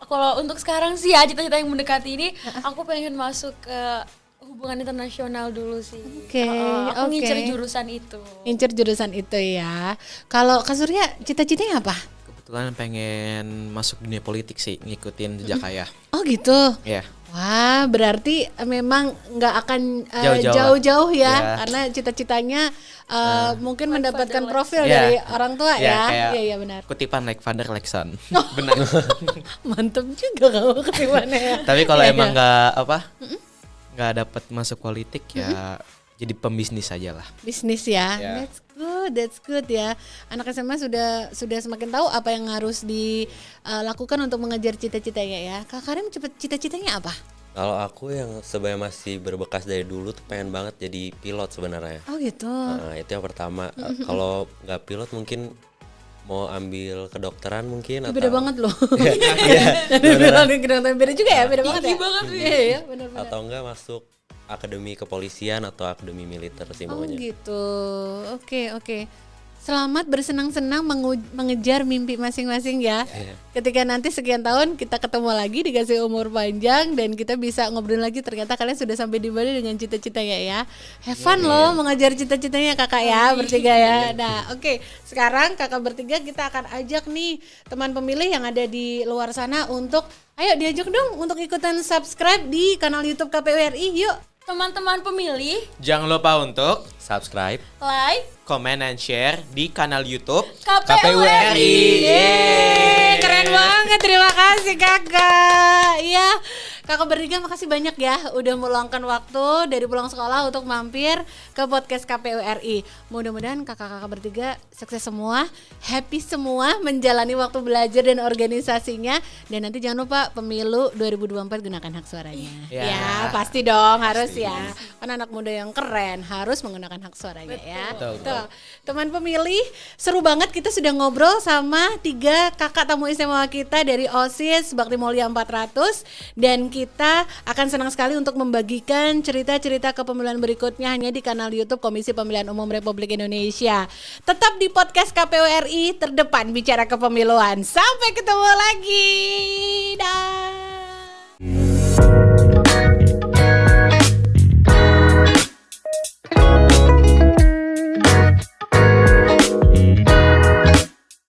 kalau untuk sekarang sih ya, cita-cita yang mendekati ini, aku pengen masuk ke hubungan internasional dulu sih. Aku ngincer jurusan itu. Ngincer jurusan itu ya. Kalau Kak Surya cita-citanya apa? Kebetulan pengen masuk dunia politik sih, ngikutin jejak ayah. Oh gitu. Iya. Wah, berarti memang nggak akan Jauh-jauh jauh-jauh ya, Ya. karena cita-citanya mungkin mendapatkan Father profil Ya. dari orang tua ya. kayak Iya benar. Kutipan like father like son. Benar. Mantep juga kamu ketimannya ya. Tapi kalau Iya, emang iya. nggak dapat masuk politik ya jadi pembisnis aja lah. Bisnis ya. Ya. That's good ya. Anak SMA sudah semakin tahu apa yang harus dilakukan untuk mengejar cita-citanya ya. Kak Karim cita-citanya apa? Kalau aku yang sebenarnya masih berbekas dari dulu tuh pengen banget jadi pilot sebenarnya. Oh gitu. Nah, itu yang pertama. Kalau nggak pilot mungkin mau ambil kedokteran mungkin Beda atau banget loh. Iya, Beda juga ya, beda banget ya. Tinggi banget Iya, benar-benar. atau enggak masuk akademi kepolisian atau akademi militer sih Oh maunya. gitu. Oke. Selamat bersenang-senang mengejar mimpi masing-masing ya. Ketika nanti sekian tahun kita ketemu lagi, dikasih umur panjang, dan kita bisa ngobrol lagi, ternyata kalian sudah sampai di Bali dengan cita-citanya ya. Have fun loh mengejar cita-citanya kakak ya, bertiga ya. Nah oke, sekarang kakak bertiga kita akan ajak nih teman pemilih yang ada di luar sana untuk, ayo diajak dong untuk ikutan subscribe di kanal YouTube KPU RI. Yuk. Teman-teman pemilih, Jangan lupa untuk Subscribe. like, comment and share di kanal YouTube KPU RI. Yeay, keren banget, terima kasih kakak. Iya, Kakak bertiga makasih banyak ya udah meluangkan waktu dari pulang sekolah untuk mampir ke podcast KPU RI. Mudah-mudahan kakak-kakak bertiga sukses semua, happy semua menjalani waktu belajar dan organisasinya. Dan nanti jangan lupa pemilu 2024 gunakan hak suaranya. Ya, pasti dong, harus ya. Kan anak muda yang keren harus menggunakan hak suaranya. Betul. Ya. Betul. Teman pemilih, seru banget kita sudah ngobrol sama 3 kakak tamu istimewa kita dari OSIS Bakti Mulia 400, dan kita akan senang sekali untuk membagikan cerita-cerita kepemiluan berikutnya hanya di kanal YouTube Komisi Pemilihan Umum Republik Indonesia. Tetap di podcast KPU RI terdepan bicara kepemiluan. Sampai ketemu lagi. Dah.